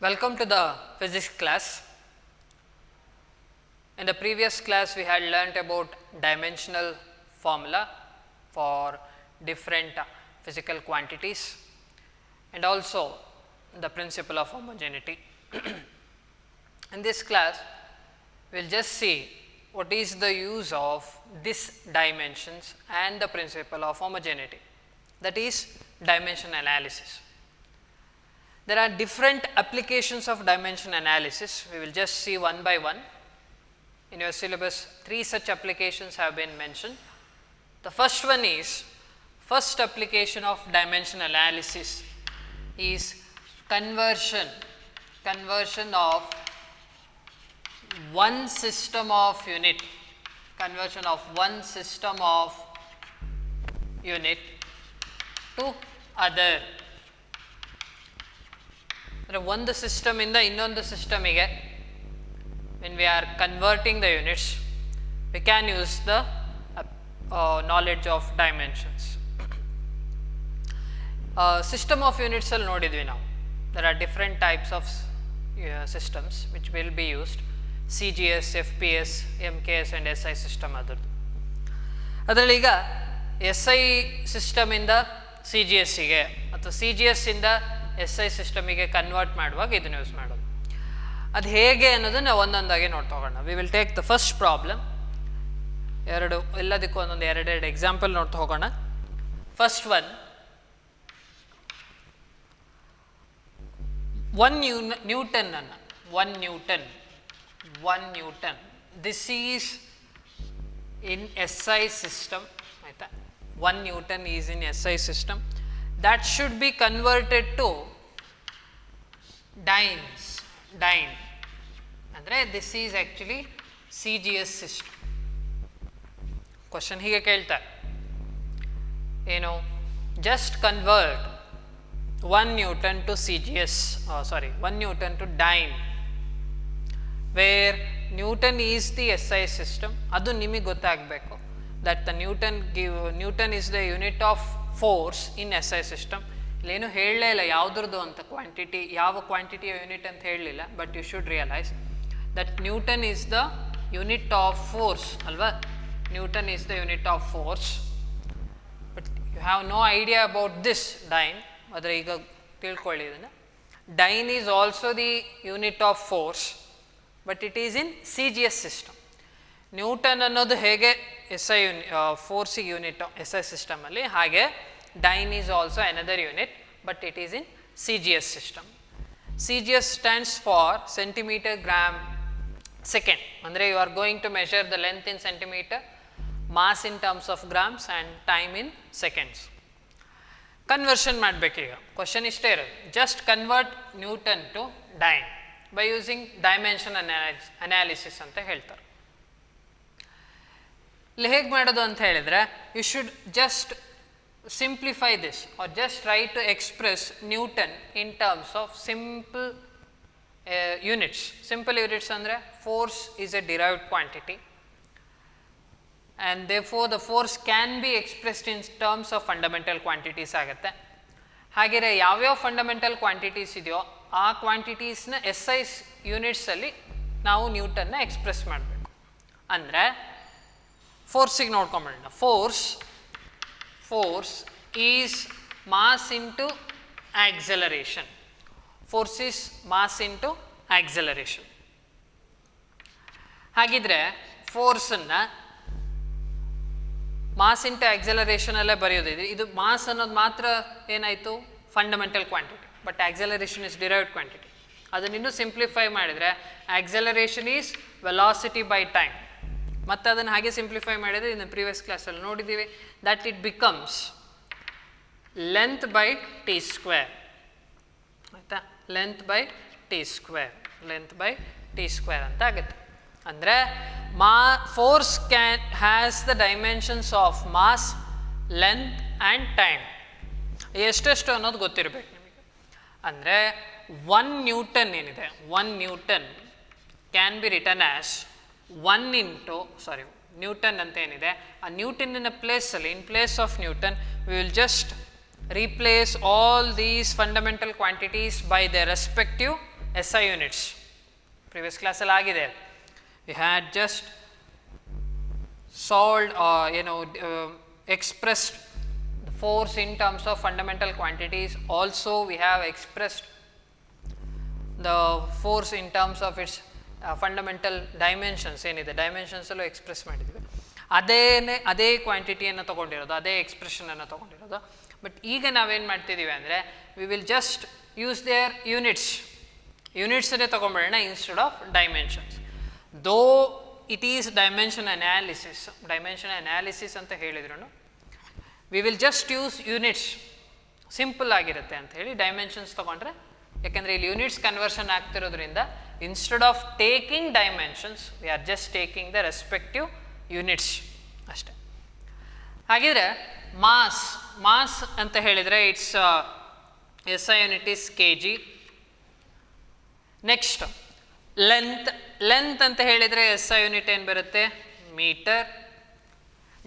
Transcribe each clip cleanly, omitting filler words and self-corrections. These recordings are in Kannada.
Welcome to the physics class. In the previous class, we had learnt about dimensional formula for different physical quantities and also the principle of homogeneity. In this class, we will just see what is the use of these dimensions and the principle of homogeneity, that is dimension analysis. There are different applications of dimension analysis. We will just see one by one. In your syllabus, 3 such applications have been mentioned. The first one is, first application of dimension analysis is conversion of one system of unit, to other. ಒಂದು ಸಿಸ್ಟಮ್ ಇಂದ ಇನ್ನೊಂದು ಸಿಸ್ಟಮಿಗೆ when we are converting the units, we can use the knowledge of dimensions. System of units ಅಲ್ಲಿ ನೋಡಿದ್ವಿ ನಾವು. There are different types of systems which will be used. CGS, FPS, MKS and SI system ಅದರದ್ದು. ಅದರಲ್ಲಿ ಈಗ SI ಸಿಸ್ಟಮ್ ಇಂದ CGS ಗೆ ಅಥವಾ CGS ಇಂದ SI ಸಿಸ್ಟಮಿಗೆ ಕನ್ವರ್ಟ್ ಮಾಡುವಾಗ ಇದನ್ನು ಯೂಸ್ ಮಾಡೋದು. ಅದು ಹೇಗೆ ಅನ್ನೋದನ್ನು ಒಂದೊಂದಾಗಿ ನೋಡ್ತಾ ಹೋಗೋಣ. V will take the first problem. ಎಲ್ಲದಕ್ಕೂ ಒಂದೊಂದು ಎರಡೆರಡು ಎಕ್ಸಾಂಪಲ್ ನೋಡ್ತಾ ಹೋಗೋಣ. First one, 1 Newton this is in SI system. ಆಯಿತಾ, 1 Newton is in SI system. That should be converted to dynes. ಅಂದರೆ this is actually CGS system. Question ಹೀಗೆ ಕೇಳ್ತಾರೆ, ಏನು, just convert 1 Newton to CGS, 1 Newton to dyne, where Newton is the SI system. ಅದು ನಿಮಗೆ ಗೊತ್ತಾಗಬೇಕು. that the Newton is the unit of force in SI system. ಇಲ್ಲೇನು ಹೇಳಲೇ ಇಲ್ಲ ಯಾವುದ್ರದ್ದು ಅಂತ ಕ್ವಾಂಟಿಟಿ, ಯಾವ ಕ್ವಾಂಟಿಟಿಯ ಯೂನಿಟ್ ಅಂತ ಹೇಳಲಿಲ್ಲ. But you should realise that newton is the unit of force ಅಲ್ವಾ. Newton is the unit of force. But you have no idea about this dyne. ಆದರೆ ಈಗ ತಿಳ್ಕೊಳ್ಳಿ ಇದನ್ನು. Dyne is also the unit of force, but it is in CGS system. Newton ಅನ್ನೋದು ಹೇಗೆ SI ಫೋರ್ಸಿಗೆ ಯೂನಿಟ್ SI ಸಿಸ್ಟಮಲ್ಲಿ, ಹಾಗೆ dyne is also another unit, but it is in CGS system. CGS stands for centimetre gram second. ಅಂದರೆ you are going to measure the length in centimetre, mass in terms of grams and time in seconds. Conversion ಮಾಡಬೇಕೀಗ. ಕ್ವಶನ್ ಇಷ್ಟೇ ಇರೋದು, just convert newton to dyne by using dimension analysis ಅಂತ ಹೇಳ್ತಾರೆ. ಇಲ್ಲಿ ಹೇಗೆ ಮಾಡೋದು ಅಂತ ಹೇಳಿದರೆ, you should just simplify this or just try to express Newton in terms of simple units. Simple units andre force is a derived quantity and therefore the force can be expressed in terms of fundamental quantities ಆಗುತ್ತೆ. ಹಾಗೆಯೇ ಯಾವ್ಯಾವ ಫಂಡಮೆಂಟಲ್ ಕ್ವಾಂಟಿಟೀಸ್ ಇದೆಯೋ ಆ ಕ್ವಾಂಟಿಟೀಸ್ನ SI ಯೂನಿಟ್ಸಲ್ಲಿ ನಾವು ನ್ಯೂಟನ್ನ ಎಕ್ಸ್ಪ್ರೆಸ್ ಮಾಡಬೇಕು. ಅಂದರೆ ಫೋರ್ಸಿಗೆ ನೋಡ್ಕೊಂಬಿಡೋಣ. Force is mass into acceleration. Force is mass into acceleration. ಹಾಗಿದ್ರೆ ಫೋರ್ಸನ್ನು ಮಾಸ್ ಇಂಟು ಆಕ್ಸಲರೇಷನ್ ಅಲ್ಲೇ ಬರೆಯೋದಿದೆ. ಇದು ಮಾಸ್ ಅನ್ನೋದು ಮಾತ್ರ ಏನಾಯಿತು, fundamental quantity, but acceleration is derived quantity. ಅದನ್ನು ಇನ್ನೂ ಸಿಂಪ್ಲಿಫೈ ಮಾಡಿದರೆ acceleration is velocity by time. ಮತ್ತು ಅದನ್ನು ಹಾಗೆ ಸಿಂಪ್ಲಿಫೈ ಮಾಡಿದರೆ ಇನ್ನು ಪ್ರೀವಿಯಸ್ ಕ್ಲಾಸಲ್ಲಿ ನೋಡಿದ್ದೀವಿ, that it becomes length by T square. ಆಯಿತಾ, ಲೆಂತ್ ಬೈ ಟಿ ಸ್ಕ್ವೇರ್ ಅಂತ ಆಗುತ್ತೆ. ಅಂದರೆ force has the dimensions of mass, length and time. ಎಷ್ಟೆಷ್ಟು ಅನ್ನೋದು ಗೊತ್ತಿರಬೇಕು ನಿಮಗೆ. ಅಂದರೆ 1 ನ್ಯೂಟನ್ ಏನಿದೆ, 1 newton can be written as newton ಅಂತ ಏನಿದೆ, ಆ ನ್ಯೂಟನ್ನ ಪ್ಲೇಸಲ್ಲಿ, ಇನ್ place of Newton V will just replace all these fundamental quantities by their respective SI units. Previous class ಅಲ್ಲಿ ಆಗಿದೆ. We had just solved expressed the force in terms of fundamental quantities. Also we have expressed the force in terms of its fundamental dimensions. ಏನಿದೆ ಡೈಮೆನ್ಷನ್ಸ್ ಅಲ್ಲೂ ಎಕ್ಸ್ಪ್ರೆಸ್ ಮಾಡಿದ್ದೀವಿ. ಅದೇ ಕ್ವಾಂಟಿಟಿಯನ್ನು ತೊಗೊಂಡಿರೋದು, ಅದೇ ಎಕ್ಸ್ಪ್ರೆಷನನ್ನು ತೊಗೊಂಡಿರೋದು. ಬಟ್ ಈಗ ನಾವೇನು ಮಾಡ್ತಿದ್ದೀವಿ ಅಂದರೆ we will just use their ಯೂನಿಟ್ಸನ್ನೇ ತೊಗೊಂಬಿಡೋಣ instead of dimensions. Though it is dimension analysis ಅಂತ ಹೇಳಿದ್ರು we will just use units, simple ಆಗಿರುತ್ತೆ ಅಂತ ಹೇಳಿ ಡೈಮೆನ್ಷನ್ಸ್ ತೊಗೊಂಡ್ರೆ, ಯಾಕೆಂದರೆ ಇಲ್ಲಿ ಯೂನಿಟ್ಸ್ ಕನ್ವರ್ಷನ್ ಆಗ್ತಿರೋದ್ರಿಂದ instead of taking dimensions we are just taking the respective units ಅಷ್ಟೆ. ಹಾಗಿದ್ರೆ ಮಾಸ್ ಅಂತ ಹೇಳಿದರೆ it's SI unit is kg. Next length ಅಂತ ಹೇಳಿದರೆ SI ಯೂನಿಟ್ ಏನು ಬರುತ್ತೆ, ಮೀಟರ್.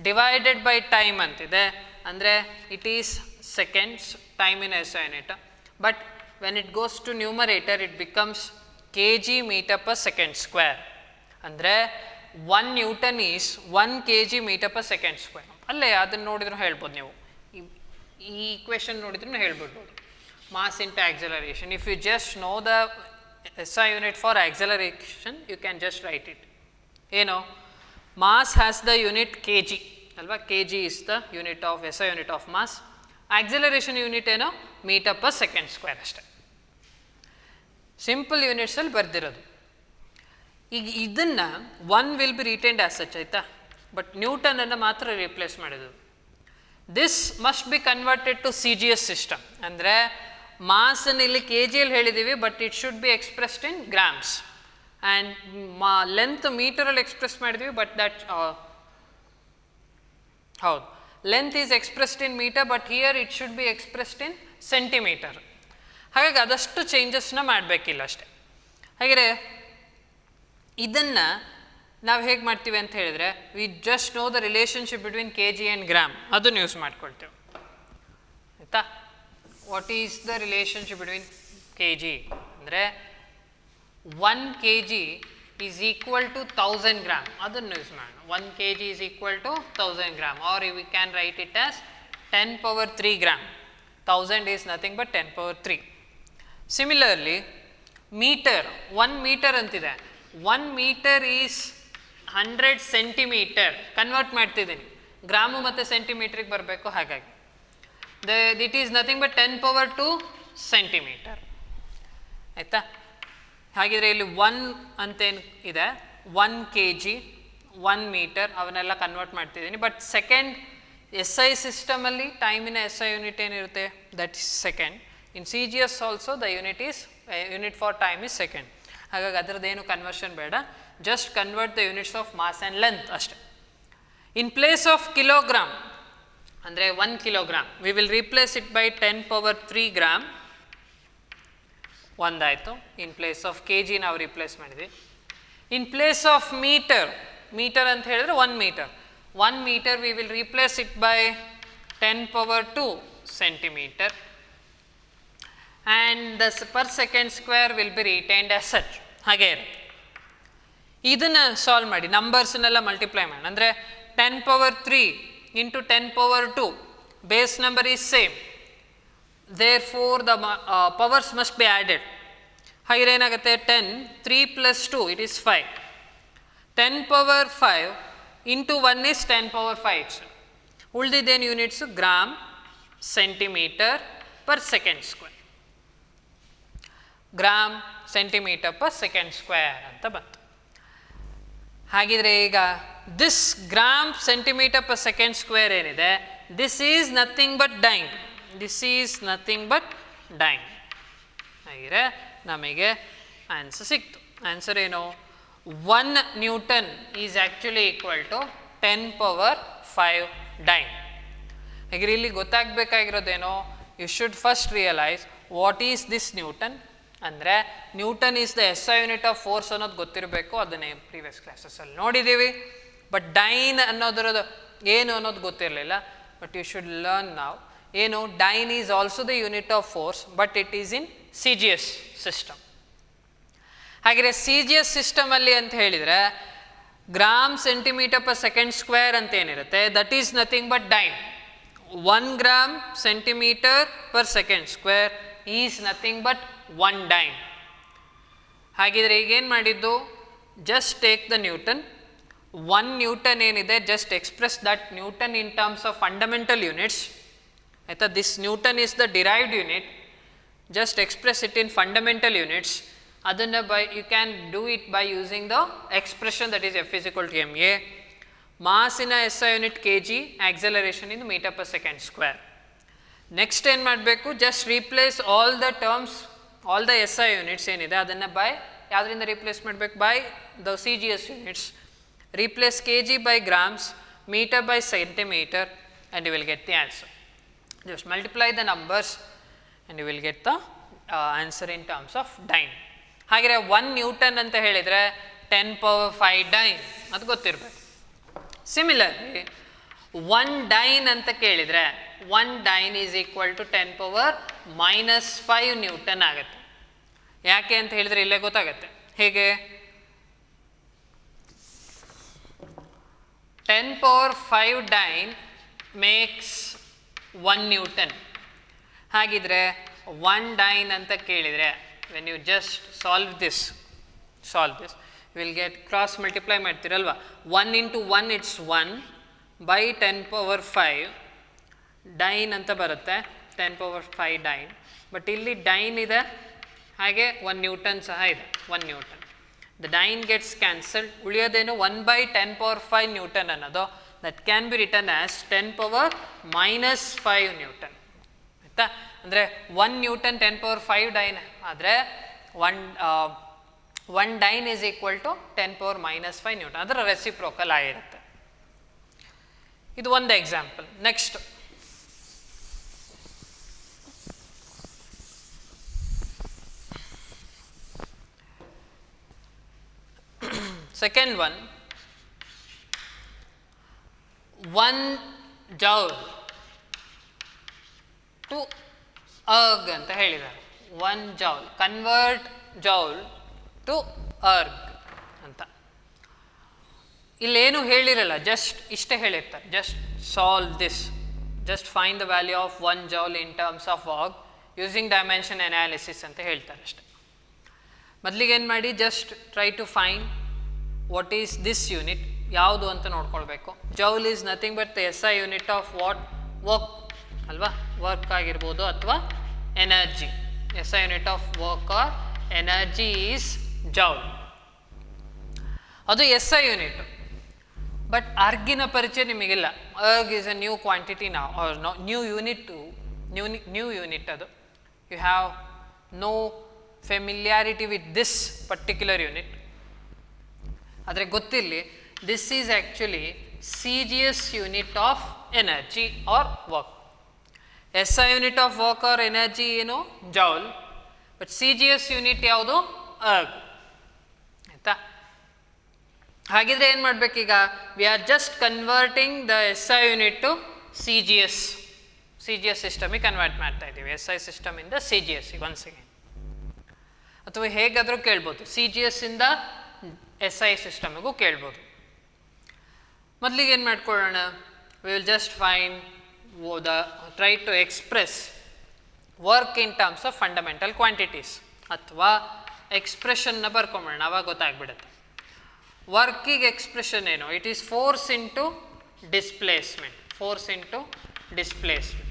ಡಿವೈಡೆಡ್ ಬೈ ಟೈಮ್ ಅಂತಿದೆ, ಅಂದರೆ it is seconds, time in SI unit. But when it goes to numerator it becomes kg meter per second square. ಅಂದರೆ 1 Newton is 1 kg meter per second square. ಅಲ್ಲೇ ಅದನ್ನು ನೋಡಿದ್ರು ಹೇಳ್ಬೋದು, ನೀವು ಈ ಈಕ್ವೇಷನ್ ನೋಡಿದ್ರು ಹೇಳ್ಬಿಡ್ಬೋದು. Mass into acceleration, if you just know the SI unit for acceleration you can just write it. ಏನು, mass has the unit kg ಅಲ್ವಾ, kg is the unit of SI unit of mass. Acceleration unit ಏನೋ ಮೀಟರ್ ಪರ್ ಸೆಕೆಂಡ್ ಸ್ಕ್ವೇರ್ ಅಷ್ಟೇ. ಸಿಂಪಲ್ ಯೂನಿಟ್ಸಲ್ಲಿ ಬರೆದಿರೋದು. ಈಗ ಇದನ್ನು 1 will be retained as such, ಆಯಿತಾ. ಬಟ್ ನ್ಯೂಟನನ್ನು ಮಾತ್ರ ರಿಪ್ಲೇಸ್ ಮಾಡಿದ್ದು. This must be converted to CGS system. ಅಂದರೆ ಮಾಸನ್ನು ಇಲ್ಲಿ kgಯಲ್ಲಿ ಹೇಳಿದ್ದೀವಿ, but it should be expressed in grams. And length ಮೀಟರಲ್ಲಿ ಎಕ್ಸ್ಪ್ರೆಸ್ ಮಾಡಿದ್ವಿ, ಬಟ್ ದಟ್ ಹೌದು, length is expressed in metre, but here it should be expressed in centimetre. ಹಾಗಾಗಿ ಅದಷ್ಟು ಚೇಂಜಸ್ನ ಮಾಡಬೇಕಿಲ್ಲ ಅಷ್ಟೆ. ಹಾಗೆ ಇದನ್ನು ನಾವು ಹೇಗೆ ಮಾಡ್ತೀವಿ ಅಂತ ಹೇಳಿದರೆ, we just know the relationship between kg and gram, ಅದನ್ನು ಯೂಸ್ ಮಾಡ್ಕೊಳ್ತೇವೆ, ಆಯಿತಾ. What is the relationship between kg ಅಂದರೆ 1 kg is equal to 1000 gram, ಅದನ್ನು ಯೂಸ್ ಮಾಡೋಣ. 1 kg is equal to 1000 gram, or we can write it as 10 power 3 gram. 1000 is nothing but 10 power 3. Similarly metre, 1 metre ಅಂತಿದೆ, 1 ಮೀಟರ್ ಈಸ್ 100 ಸೆಂಟಿಮೀಟರ್. ಕನ್ವರ್ಟ್ ಮಾಡ್ತಿದ್ದೀನಿ, ಗ್ರಾಮು ಮತ್ತು ಸೆಂಟಿಮೀಟ್ರಿಗೆ ಬರಬೇಕು. ಹಾಗಾಗಿ it is nothing but 10 power 2 centimetre, ಆಯಿತಾ. ಹಾಗಿದ್ರೆ ಇಲ್ಲಿ 1 ಅಂತೇನು ಇದೆ, 1 kg 1 ಮೀಟರ್, ಅವನ್ನೆಲ್ಲ ಕನ್ವರ್ಟ್ ಮಾಡ್ತಿದ್ದೀನಿ. ಬಟ್ ಸೆಕೆಂಡ್ SI ಸಿಸ್ಟಮಲ್ಲಿ ಟೈಮಿನ SI ಯೂನಿಟ್ ಏನಿರುತ್ತೆ, that is second. In CGS also the unit for time is second. ಹಾಗಾಗಿ ಅದರದ್ದೇನು ಕನ್ವರ್ಷನ್ ಬೇಡ, just convert the units of mass and length ಅಷ್ಟೆ. ಇನ್ ಪ್ಲೇಸ್ ಆಫ್ ಕಿಲೋಗ್ರಾಮ್ ಅಂದರೆ 1 kilogram, we will replace it by 10 power 3 gram. ಒಂದಾಯಿತು. ಇನ್ ಪ್ಲೇಸ್ ಆಫ್ kg ನಾವು ರಿಪ್ಲೇಸ್ ಮಾಡಿದ್ವಿ. ಇನ್ ಪ್ಲೇಸ್ ಆಫ್ ಮೀಟರ್ ಅಂತ ಹೇಳಿದ್ರೆ 1 metre, 1 meter we will replace it by 10 power 2 centimeter, and the per second square will be retained as such. ಹಾಗೆ ಇದನ್ನು ಸಾಲ್ವ್ ಮಾಡಿ, ನಂಬರ್ಸ್ನೆಲ್ಲ ಮಲ್ಟಿಪ್ಲೈ ಮಾಡಿ. ಅಂದರೆ 10 power 3 into 10 power 2, base number is same, therefore the powers must be added. ಹಾಗೆ ಏನಾಗುತ್ತೆ, 10 3 plus 2 it is 5, 10 power 5 into 1 is 10 power 5. ಉಳಿದಿದ್ದೇನು units, gram centimetre per second square, gram centimetre per second square ಅಂತ ಬಂತು. ಹಾಗಿದ್ರೆ ಈಗ this gram centimetre per second square ಏನಿದೆ, this is nothing but dyne, ಹಾಗಿದ್ರೆ ನಮಗೆ ಆನ್ಸರ್ ಸಿಕ್ತು. ಆನ್ಸರ್ ಏನು, 1 Newton is actually equal to 10 power 5 dyne. ಹಾಗೆ ಇಲ್ಲಿ ಗೊತ್ತಾಗಬೇಕಾಗಿರೋದೇನೋ, you should first realise what is this newton. ಅಂದರೆ newton is the SI unit of force ಅನ್ನೋದು ಗೊತ್ತಿರಬೇಕು, ಅದನ್ನೇ ಪ್ರೀವಿಯಸ್ ಕ್ಲಾಸಸ್ಸಲ್ಲಿ ನೋಡಿದ್ದೀವಿ. ಬಟ್ ಡೈನ್ ಅನ್ನೋದ್ರದ್ದು ಏನು ಅನ್ನೋದು ಗೊತ್ತಿರಲಿಲ್ಲ. ಬಟ್ ಯು ಶುಡ್ ಲರ್ನ್ ನಾವ್ ಏನು, dyne is also the unit of force, but it is in CGS system. ಹಾಗೆಯೇ ಸಿ ಜಿ ಎಸ್ ಸಿಸ್ಟಮಲ್ಲಿ ಅಂತ ಹೇಳಿದರೆ gram centimetre per second square ಅಂತ ಏನಿರುತ್ತೆ, that is nothing but dyne. 1 gram centimetre per second square is nothing but 1 dyne. ಹಾಗಿದ್ರೆ ಈಗೇನು ಮಾಡಿದ್ದು, just take the newton. 1 newton ಏನಿದೆ, just express that newton in terms of fundamental units. ಆಯಿತಾ, this newton is the derived unit, just express it in fundamental units. ಅದನ್ನು you can do it by using the expression that is F is equal to M A. ಮಾಸಿನ S I unit K G, acceleration in metre per second square. Next ಏನು ಮಾಡಬೇಕು, just replace all the terms, all the S I units ಏನಿದೆ ಅದನ್ನು ಬೈ ಯಾವುದರಿಂದ ರೀಪ್ಲೇಸ್ ಮಾಡಬೇಕು, by the C G S units. Replace K G by grams, meter by centimeter, and you will get the answer. Just multiply the numbers and you will get the answer in terms of dyne. ಹಾಗೆ 1 ನ್ಯೂಟನ್ ಅಂತ ಹೇಳಿದರೆ 10 power 5 ಡೈನ್ ಅದು ಗೊತ್ತಿರಬೇಕು. ಸಿಮಿಲರ್ಲಿ 1 ಡೈನ್ ಅಂತ ಕೇಳಿದರೆ 1 dyne is equal to 10 power -5 newton ಆಗುತ್ತೆ. ಯಾಕೆ ಅಂತ ಹೇಳಿದರೆ ಇಲ್ಲೇ ಗೊತ್ತಾಗುತ್ತೆ. ಹೇಗೆ, 10 power 5 ಡೈನ್ ಮೇಕ್ಸ್ 1 ನ್ಯೂಟನ್. ಹಾಗಿದ್ರೆ 1 ಡೈನ್ ಅಂತ ಕೇಳಿದರೆ when you just solve this you will get cross multiply ಮಾಡ್ತಿರಲ್ವಾ, 1 into 1 it's 1 by 10 power 5 dyne ಅಂತ ಬರುತ್ತೆ, 10 power 5 ಡೈನ್. ಬಟ್ ಇಲ್ಲಿ ಡೈನ್ ಇದೆ, ಹಾಗೆ 1 ನ್ಯೂಟನ್ ಸಹ ಇದೆ, 1 newton. The dyne gets cancelled, ಉಳಿಯೋದೇನು 1 by 10 power 5 ನ್ಯೂಟನ್ ಅನ್ನೋದು, that can be return as 10 power -5 newton. ಆಯಿತಾ, ಅಂದರೆ 1 ನ್ಯೂಟನ್ 10 power 5 ಡೈನ್ ಆದರೆ 1 dyne is equal to 10 power -5 newton, ಅದರ ರೆಸಿಪ್ರೋಕಲ್ ಆಗಿರುತ್ತೆ. ಇದು ಒಂದು example. Next second one, 1 joule to erg ಅಂತ ಹೇಳಿದ್ದಾರೆ. 1 joule, convert joule to erg ಅಂತ. ಇಲ್ಲೇನು ಹೇಳಿರಲ್ಲ, ಜಸ್ಟ್ ಇಷ್ಟೇ ಹೇಳಿರ್ತಾರೆ, just solve this, just find the value of 1 joule in terms of work using dimension analysis ಅಂತ ಹೇಳ್ತಾರೆ ಅಷ್ಟೆ. ಮೊದಲಿಗೆ ಏನು ಮಾಡಿ, just try to find what is this unit, ಯಾವುದು ಅಂತ ನೋಡ್ಕೊಳ್ಬೇಕು. Joule is nothing but the S I unit of what, work ಅಲ್ವಾ, ವರ್ಕ್ ಆಗಿರ್ಬೋದು ಅಥವಾ energy. S I unit of work or energy is joule, ಅದು ಎಸ್ ಐ ಯೂನಿಟ್. ಬಟ್ ಅರ್ಗಿನ ಪರಿಚಯ ನಿಮಗಿಲ್ಲ. Erg is a new quantity ನಾವು, or new unit, new unit ಅದು. You have no familiarity with this particular unit. ಆದರೆ ಗೊತ್ತಿರಲಿ, this is actually C G S unit of energy or work. S I unit of work or energy ಏನು, joule. But C G S unit ಯಾವುದು, ಅರ್ಗ್. ಆಯಿತಾ, ಹಾಗಿದ್ರೆ ಏನು ಮಾಡಬೇಕೀಗ, we are just converting the S I unit to C G S ಸಿಸ್ಟಮಿಗೆ ಕನ್ವರ್ಟ್ ಮಾಡ್ತಾ ಇದ್ದೀವಿ. ಎಸ್ ಐ ಸಿಸ್ಟಮಿಂದ C G S ones again. ಅಥವಾ ಹೇಗಾದರೂ ಕೇಳ್ಬೋದು, ಸಿ ಜಿ ಎಸ್ ಇಂದ ಎಸ್ ಐ ಸಿಸ್ಟಮಿಗೂ ಕೇಳ್ಬೋದು. ಮೊದಲಿಗೆ ಏನು ಮಾಡ್ಕೊಳ್ಳೋಣ, we will just find try to express work in terms of fundamental quantities, ಅಥವಾ ಎಕ್ಸ್ಪ್ರೆಷನ್ನ ಬರ್ಕೊಂಬಿಡೋಣ, ಅವಾಗ ಗೊತ್ತಾಗ್ಬಿಡುತ್ತೆ. ವರ್ಕಿಗೆ ಎಕ್ಸ್ಪ್ರೆಷನ್ ಏನು, it is force into displacement, force into displacement.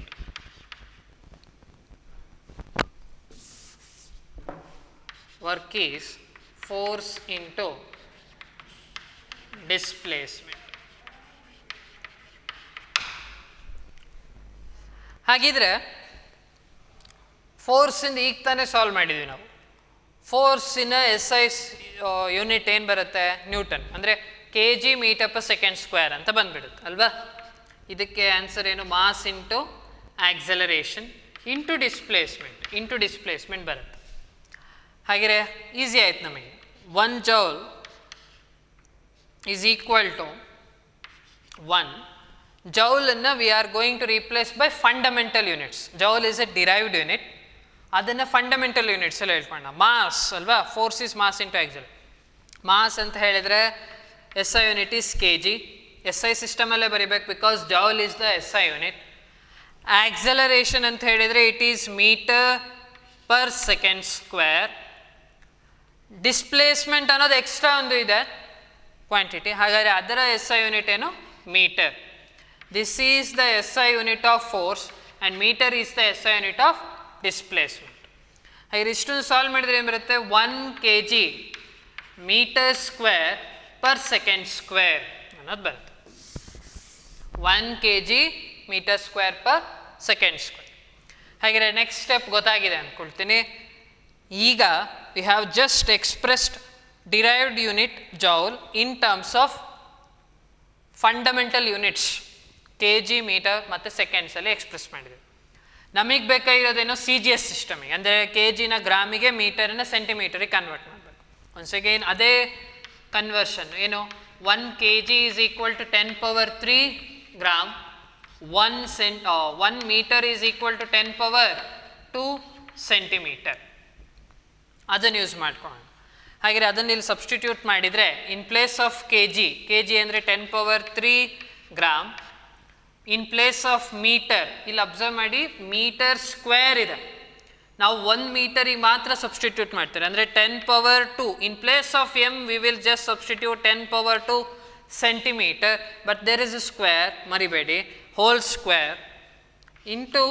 Work is force into displacement. ಹಾಗಿದ್ರೆ ಫೋರ್ಸಿಂದ ಈಗ ತಾನೇ ಸಾಲ್ವ್ ಮಾಡಿದ್ವಿ ನಾವು. ಫೋರ್ಸಿನ ಎಸ್ ಐ ಯೂನಿಟ್ ಏನು ಬರುತ್ತೆ, ನ್ಯೂಟನ್, ಅಂದರೆ K G metre per second square ಅಂತ ಬಂದುಬಿಡುತ್ತೆ ಅಲ್ವಾ. ಇದಕ್ಕೆ ಆನ್ಸರ್ ಏನು, mass into acceleration into displacement ಬರುತ್ತೆ. ಹಾಗೆ ಈಸಿ ಆಯ್ತು ನಮಗೆ. 1 ಜೌಲ್ ಈಸ್ ಈಕ್ವಲ್ ಟು 1 ಜೌಲನ್ನು we are going to replace by fundamental units. Joule is a derived unit, ಅದನ್ನು ಫಂಡಮೆಂಟಲ್ ಯೂನಿಟ್ಸ್ ಎಲ್ಲ ಹೇಳ್ಕೊಳ್ಳೋಣ. ಮಾಸ್ ಅಲ್ವಾ, force is mass into accel. Mass ಅಂತ ಹೇಳಿದರೆ S I unit is K G. S I ಸಿಸ್ಟಮಲ್ಲೇ ಬರೀಬೇಕು because joule is the S I unit. Acceleration ಅಂತ ಹೇಳಿದರೆ it is metre per second square. Displacement ಅನ್ನೋದು ಎಕ್ಸ್ಟ್ರಾ ಒಂದು ಇದೆ ಕ್ವಾಂಟಿಟಿ, ಹಾಗಾದರೆ ಅದರ ಎಸ್ ಐ ಯೂನಿಟ್ ಏನು, metre. This is the S I unit of force and metre is the S I unit of displacement. ಹಾಗೆ ಇಷ್ಟೊಂದು ಸಾಲ್ವ್ ಮಾಡಿದರೆ ಏನು ಬರುತ್ತೆ, 1 kg metre square per second square ಅನ್ನೋದು ಬರುತ್ತೆ. 1 kg metre square per second square. ಹಾಗೆ ನೆಕ್ಸ್ಟ್ ಸ್ಟೆಪ್ ಗೊತ್ತಾಗಿದೆ ಅಂದ್ಕೊಳ್ತೀನಿ. ಈಗ we have just expressed derived unit joule in terms of fundamental units K G, metre ಮತ್ತು ಸೆಕೆಂಡ್ಸಲ್ಲಿ ಎಕ್ಸ್ಪ್ರೆಸ್ ಮಾಡಿದೆ. ನಮಗೆ ಬೇಕಾಗಿರೋದೇನೋ ಸಿ ಜಿ ಎಸ್ ಸಿಸ್ಟಮಿಗೆ, ಅಂದರೆ ಕೆ ಜಿನ ಗ್ರಾಮಿಗೆ, ಮೀಟರನ್ನ ಸೆಂಟಿಮೀಟರಿಗೆ ಕನ್ವರ್ಟ್ ಮಾಡಬೇಕು. ಒನ್ಸ್ ಅಗೇನ್ ಅದೇ ಕನ್ವರ್ಷನ್ ಏನು, 1 kg is equal to 10 power 3 gram, 1 metre is equal to 10 power 2 centimetre. ಅದನ್ನು ಯೂಸ್ ಮಾಡ್ಕೊಳ್ಳೋಣ. ಹಾಗೆ ಅದನ್ನು ಇಲ್ಲಿ ಸಬ್ಸ್ಟಿಟ್ಯೂಟ್ ಮಾಡಿದರೆ ಇನ್ ಪ್ಲೇಸ್ ಆಫ್ ಕೆ ಜಿ ಅಂದರೆ 10 power 3 gram, in place of metre ಇಲ್ಲಿ ಅಬ್ಸರ್ವ್ ಮಾಡಿ ಮೀಟರ್ ಸ್ಕ್ವೇರ್ ಇದೆ, ನಾವು 1 ಮೀಟರಿಗೆ ಮಾತ್ರ ಸಬ್ಸ್ಟಿಟ್ಯೂಟ್ ಮಾಡ್ತಾರೆ, ಅಂದರೆ 10 power 2. In place of M we will just substitute 10 power 2 centimetre, but there is a square, ಮರಿಬೇಡಿ, whole square into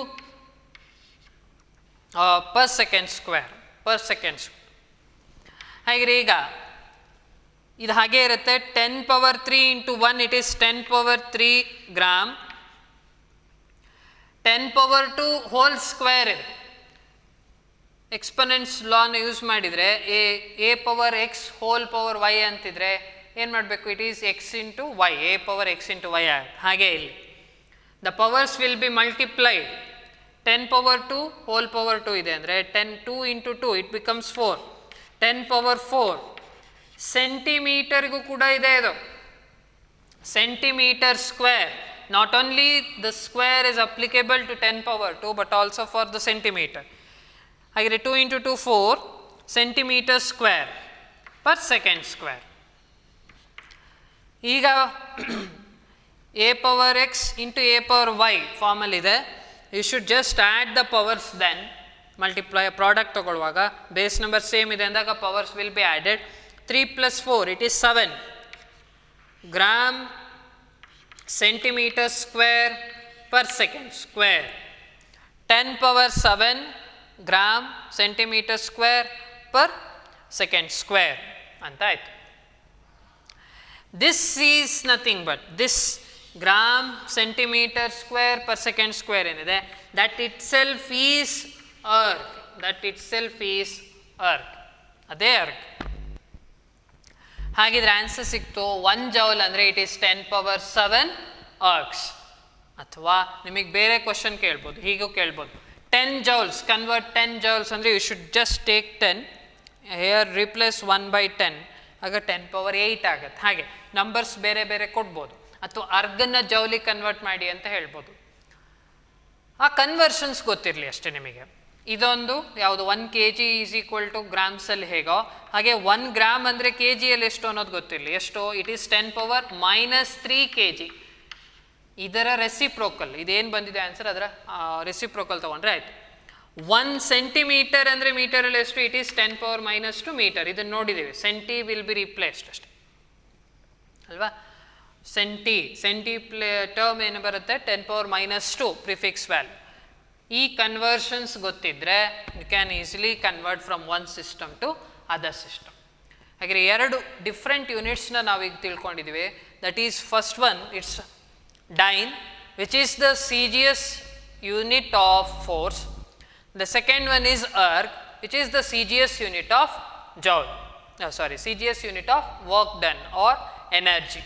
per second square. ಹಾಗೆ ಈಗ ಇದು ಹಾಗೆ ಇರುತ್ತೆ, 10 power 3 into 1 it is 10 power 3 gram, 10 power 2 whole square ಇದೆ. ಎಕ್ಸ್ಪನೆಂಟ್ಸ್ ಲಾನ ಯೂಸ್ ಮಾಡಿದರೆ A power X whole power Y ಅಂತಿದ್ರೆ ಏನು ಮಾಡಬೇಕು, it is X into Y, A power X into Y ಆಗುತ್ತೆ. ಹಾಗೆ ಇಲ್ಲಿ the powers will be multiplied. 10 power 2 whole power 2 ಇದೆ ಅಂದರೆ 2 ಇಂಟು 2 ಇಟ್ ಬಿಕಮ್ಸ್ 4. 10 ಪವರ್ 4 ಸೆಂಟಿಮೀಟರ್ಗೂ ಕೂಡ ಇದೆ ಇದು, centimetre square. Not only the square is applicable to 10 power 2 but also for the centimeter. ಹಾಗೆ 2 into 2 4 centimeter square per second square. ಈಗ a power x into a power y formal ಇದೆ. You should just add the powers then multiply product ತಗೊಳ್ಳುವಾಗ ಬೇಸ್ ನಂಬರ್ ಸೇಮ್ ಇದೆ ಅಂದಾಗ powers will be added. 3 plus 4 it is 7 gram centimeter square per second square. 10 power 7 gram centimeter square per second square ಅಂತ ಆಯಿತು. This is nothing but this gram centimeter square per second square ಏನಿದೆ that itself is earth. ಅದೇ earth. ಹಾಗಿದ್ರೆ ಆನ್ಸರ್ ಸಿಕ್ತು 1 ಜೌಲ್ ಅಂದರೆ ಇಟ್ ಈಸ್ 10 ಪವರ್ 7 ಅರ್ಕ್ಸ್. ಅಥವಾ ನಿಮಗೆ ಬೇರೆ ಕ್ವಶನ್ ಕೇಳ್ಬೋದು, ಹೀಗೂ ಕೇಳ್ಬೋದು, 10 ಜೌಲ್ಸ್ ಕನ್ವರ್ಟ್ 10 ಜೌಲ್ಸ್ ಅಂದರೆ you should just take 10 here replace 1/10 ಆಗ 10 ಪವರ್ 8 ಆಗುತ್ತೆ. ಹಾಗೆ ನಂಬರ್ಸ್ ಬೇರೆ ಬೇರೆ ಕೊಡ್ಬೋದು. ಅಥವಾ ಅರ್ಗನ್ನ ಜೌಲಿಗೆ ಕನ್ವರ್ಟ್ ಮಾಡಿ ಅಂತ ಹೇಳ್ಬೋದು. ಆ ಕನ್ವರ್ಷನ್ಸ್ ಗೊತ್ತಿರಲಿ ಅಷ್ಟೇ ನಿಮಗೆ. ಇದೊಂದು ಯಾವುದು 1 kg ಈಸ್ ಈಕ್ವಲ್ ಟು ಗ್ರಾಮ್ಸಲ್ಲಿ ಹೇಗೋ ಹಾಗೆ 1 ಗ್ರಾಮ್ ಅಂದರೆ ಕೆ ಜಿಯಲ್ಲಿ ಎಷ್ಟು ಅನ್ನೋದು ಗೊತ್ತಿರಲಿ. ಎಷ್ಟು, ಇಟ್ ಈಸ್ 10 ಪವರ್ -3 kg. ಇದರ ರೆಸಿಪ್ರೋಕಲ್, ಇದೇನು ಬಂದಿದೆ ಆನ್ಸರ್ ಅದರ ರೆಸಿಪ್ರೋಕಲ್ ತೊಗೊಂಡ್ರೆ ಆಯಿತು. 1 ಸೆಂಟಿಮೀಟರ್ ಅಂದರೆ ಮೀಟರಲ್ಲಿ ಎಷ್ಟು, ಇಟ್ ಈಸ್ 10 ಪವರ್ -2 ಮೀಟರ್. ಇದನ್ನು ನೋಡಿದ್ದೀವಿ, ಸೆಂಟಿ ವಿಲ್ ಬಿ ರಿಪ್ಲೇಸ್ಡ್ ಅಷ್ಟೇ ಅಲ್ವಾ. ಸೆಂಟಿ ಟರ್ಮ್ ಏನು ಬರುತ್ತೆ, 10 ಪವರ್ -2 ಪ್ರಿಫಿಕ್ಸ್ ವ್ಯಾಲ್ಯೂ. ಈ ಕನ್ವರ್ಷನ್ಸ್ ಗೊತ್ತಿದ್ದರೆ you can easily convert from one system to other system. ಹಾಗೆ 2 ಡಿಫ್ರೆಂಟ್ ಯೂನಿಟ್ಸ್ನ ನಾವೀಗ ತಿಳ್ಕೊಂಡಿದ್ದೀವಿ. That is first one it's dyne which is the C G S unit of force. The second one is erg which is the C G S unit of joule, C G S unit of work done or energy.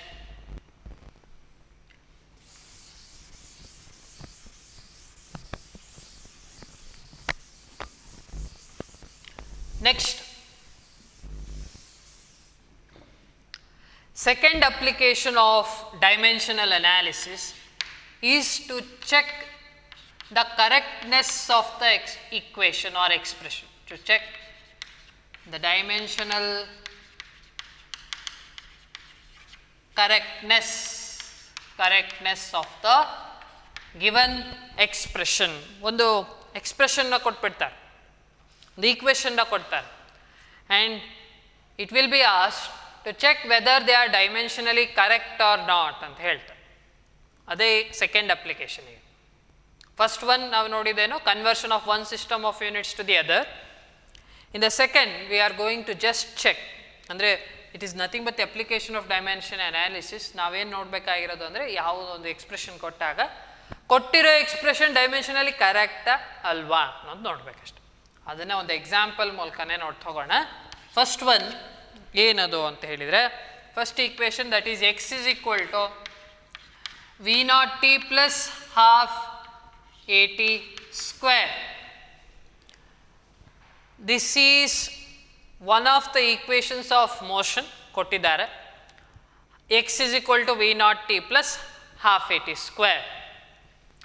Next, second application of dimensional analysis is to check the correctness of the equation or expression. To check the dimensional correctness of the given expression. ಒಂದು ಎಕ್ಸ್ಪ್ರೆಷನ್ನ ಕೊಟ್ಬಿಡ್ತಾರೆ, ಒಂದು ಈಕ್ವೇಷನ್ನ ಕೊಡ್ತಾರೆ, and it will be asked to check whether they are dimensionally correct or not ಅಂತ ಹೇಳ್ತಾರೆ. ಅದೇ ಸೆಕೆಂಡ್ ಅಪ್ಲಿಕೇಶನ್. ಈಗ ಫಸ್ಟ್ ಒನ್ ನಾವು ನೋಡಿದ್ದೇನು, conversion of one system of units to the other. In the second we are going to just check, ಅಂದರೆ it is nothing but the application of dimension analysis. ನಾವೇನು ನೋಡಬೇಕಾಗಿರೋದು ಅಂದರೆ ಯಾವುದೊಂದು ಎಕ್ಸ್ಪ್ರೆಷನ್ ಕೊಟ್ಟಾಗ ಕೊಟ್ಟಿರೋ ಎಕ್ಸ್ಪ್ರೆಷನ್ ಡೈಮೆನ್ಷನಲ್ಲಿ ಕರೆಕ್ಟಾ ಅಲ್ವಾ ಅನ್ನೋದು ನೋಡಬೇಕಷ್ಟೆ. ಅದನ್ನು ಒಂದು ಎಕ್ಸಾಂಪಲ್ ಮೂಲಕನೇ ನೋಡ್ತೋಗೋಣ. ಫಸ್ಟ್ ಒನ್ ಏನದು ಅಂತ ಹೇಳಿದರೆ, first equation that is X is equal to V not T plus half A T square. This is one of the equations of motion ಕೊಟ್ಟಿದ್ದಾರೆ. X is equal to V not T plus half A T square.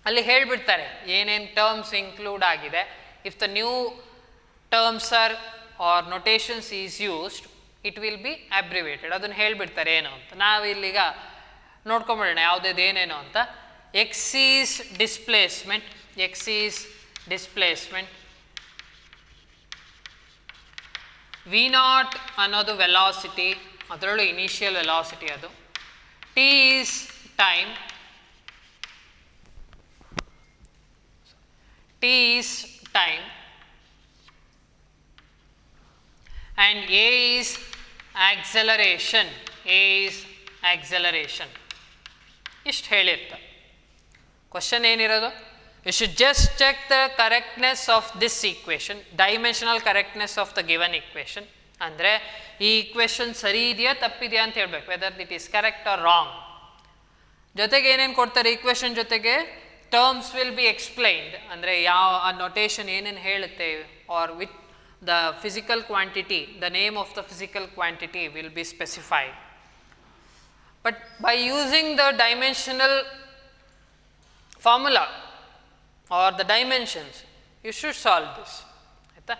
ಅಲ್ಲಿ ಹೇಳಿಬಿಡ್ತಾರೆ ಏನೇನು ಟರ್ಮ್ಸ್ ಇನ್ಕ್ಲೂಡ್ ಆಗಿದೆ. If the new terms are are notations is used it will be abbreviated. ಅದನ್ನು ಹೇಳಿಬಿಡ್ತಾರೆ ಏನು ಅಂತ. ನಾವಿಲ್ಲೀಗ ನೋಡ್ಕೊಂಬಿಡೋಣ ಯಾವುದೇದು ಏನೇನು ಅಂತ. X is displacement, X is displacement, V naught ಅನ್ನೋದು ವೆಲಾಸಿಟಿ, ಅದರಲ್ಲೂ ಇನಿಷಿಯಲ್ ವೆಲಾಸಿಟಿ ಅದು. T is time, T is time, and A is acceleration, A is acceleration. ಇಷ್ಟು ಹೇಳಿರ್ತಾರೆ. ಕ್ವಶನ್ ಏನಿರೋದು, you should just check the correctness of this equation, dimensional correctness of the given equation. ಅಂದರೆ ಈ ಈಕ್ವೇಷನ್ ಸರಿ ಇದೆಯಾ ತಪ್ಪಿದೆಯಾ ಅಂತ ಹೇಳ್ಬೇಕು, whether it is correct or wrong. ಜೊತೆಗೆ ಏನೇನು ಕೊಡ್ತಾರೆ ಈಕ್ವೇಷನ್ ಜೊತೆಗೆ, ಟರ್ಮ್ಸ್ ವಿಲ್ ಬಿ ಎಕ್ಸ್ಪ್ಲೈನ್ಡ್, ಅಂದರೆ ಯಾವ ಆ ನೊಟೇಷನ್ ಏನೇನು ಹೇಳುತ್ತೆ, or with the physical quantity, the name of the physical quantity will be specified. But by using the dimensional formula or the dimensions you should solve this. ಆಯಿತಾ,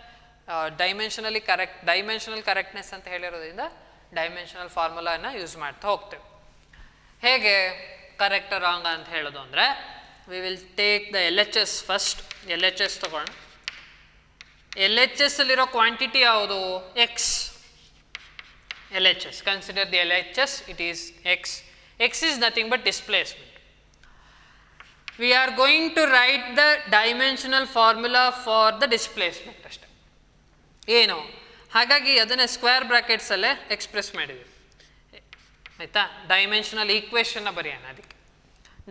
ಡೈಮೆನ್ಷನಲ್ ಕರೆಕ್ಟ್ನೆಸ್ ಅಂತ ಹೇಳಿರೋದ್ರಿಂದ ಡೈಮೆನ್ಷನಲ್ ಫಾರ್ಮುಲಾನ ಯೂಸ್ ಮಾಡ್ತಾ ಹೋಗ್ತೇವೆ. ಹೇಗೆ ಕರೆಕ್ಟ್ ರಾಂಗ್ ಅಂತ ಹೇಳೋದು ಅಂದರೆ, we will take the LHS first. LHS ತಗೋಣ. LHS ಅಲ್ಲಿರೋ ಕ್ವಾಂಟಿಟಿ ಯಾವುದು, x. LHS, consider the LHS, it is x. X is nothing but displacement. We are going to write the dimensional formula for the displacement ಅಷ್ಟೇ. ಏನು, ಹಾಗಾಗಿ ಅದನ್ನು ಸ್ಕ್ವೇರ್ ಬ್ರಾಕೆಟ್ಸಲ್ಲೇ ಎಕ್ಸ್ಪ್ರೆಸ್ ಮಾಡಿದ್ವಿ. ಆಯಿತಾ, ಡೈಮೆನ್ಷನಲ್ ಈಕ್ವೇಷನ್ನ ಬರೆಯೋಣ. ಅದಕ್ಕೆ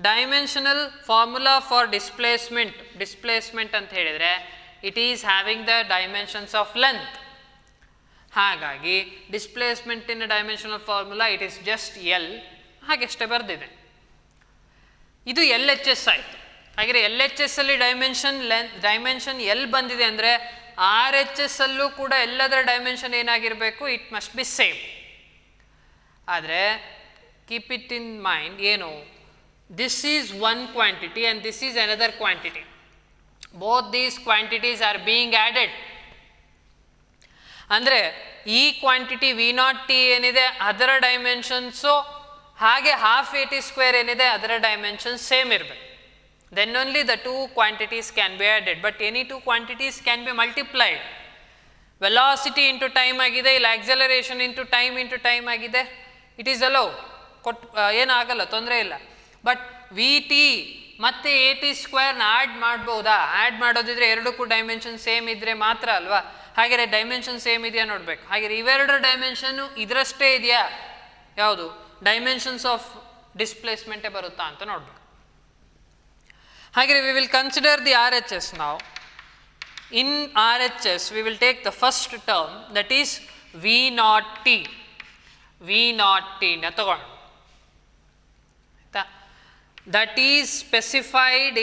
ಡೈಮೆನ್ಷನಲ್ ಫಾರ್ಮುಲಾ ಫಾರ್ ಡಿಸ್ಪ್ಲೇಸ್ಮೆಂಟ್ ಅಂತ ಹೇಳಿದರೆ it is having the dimensions of length. ಹಾಗಾಗಿ ಡಿಸ್ಪ್ಲೇಸ್ಮೆಂಟಿನ dimensional formula it is just L, ಹಾಗೆಷ್ಟೇ ಬರೆದಿದೆ. ಇದು ಎಲ್ ಎಚ್ ಎಸ್ ಆಯಿತು. ಹಾಗೆ ಎಲ್ ಎಚ್ ಎಸ್ ಅಲ್ಲಿ ಡೈಮೆನ್ಷನ್ ಎಲ್ ಬಂದಿದೆ ಅಂದರೆ ಆರ್ ಎಚ್ ಎಸ್ ಅಲ್ಲೂ ಕೂಡ ಎಲ್ಲದರ ಡೈಮೆನ್ಷನ್ ಏನಾಗಿರಬೇಕು, ಇಟ್ ಮಸ್ಟ್ ಬಿ ಸೇಮ್. ಆದರೆ ಕೀಪ್ ಇಟ್ ಇನ್ ಮೈಂಡ್, ಏನು, this is one quantity and this is another quantity. Both these quantities are being added. ಅಂದರೆ ಈ ಕ್ವಾಂಟಿಟಿ ವಿ ನಾಟ್ ಟಿ ಏನಿದೆ ಅದರ ಡೈಮೆನ್ಷನ್ಸು, ಹಾಗೆ ಹಾಫ್ ಎ ಟಿ ಸ್ಕ್ವೇರ್ ಏನಿದೆ ಅದರ ಡೈಮೆನ್ಷನ್ ಸೇಮ್ ಇರಬೇಕು. Then only the two quantities can be added. But any two quantities can be multiplied. Velocity into time ಆಗಿದೆ, ಇಲ್ಲ ಆಕ್ಸಲರೇಷನ್ ಇಂಟು ಟೈಮ್ ಆಗಿದೆ, ಇಟ್ ಈಸ್ ಅಲೌಡ್, ಏನಾಗಲ್ಲ, ತೊಂದರೆ ಇಲ್ಲ. ಬಟ್ ವಿ ಟಿ ಮತ್ತು ಎ ಟಿ ಸ್ಕ್ವೇರ್ನ ಆ್ಯಡ್ ಮಾಡ್ಬೋದಾ? ಆ್ಯಡ್ ಮಾಡೋದಿದ್ರೆ ಎರಡಕ್ಕೂ ಡೈಮೆನ್ಷನ್ ಸೇಮ್ ಇದ್ದರೆ ಮಾತ್ರ ಅಲ್ವಾ. ಹಾಗೆಯೇ ಡೈಮೆನ್ಷನ್ ಸೇಮ್ ಇದೆಯಾ ನೋಡಬೇಕು. ಹಾಗೆ ಇವೆರಡರ ಡೈಮೆನ್ಷನ್ನು ಇದರಷ್ಟೇ ಇದೆಯಾ, ಯಾವುದು ಡೈಮೆನ್ಷನ್ಸ್ ಆಫ್ ಡಿಸ್ಪ್ಲೇಸ್ಮೆಂಟೇ ಬರುತ್ತಾ ಅಂತ ನೋಡಬೇಕು. ಹಾಗೆ we will consider the R H S ನಾವು. In R H S we will take the first term that is v not t. V naught ಟಿನ ತಗೋಣ. That is specified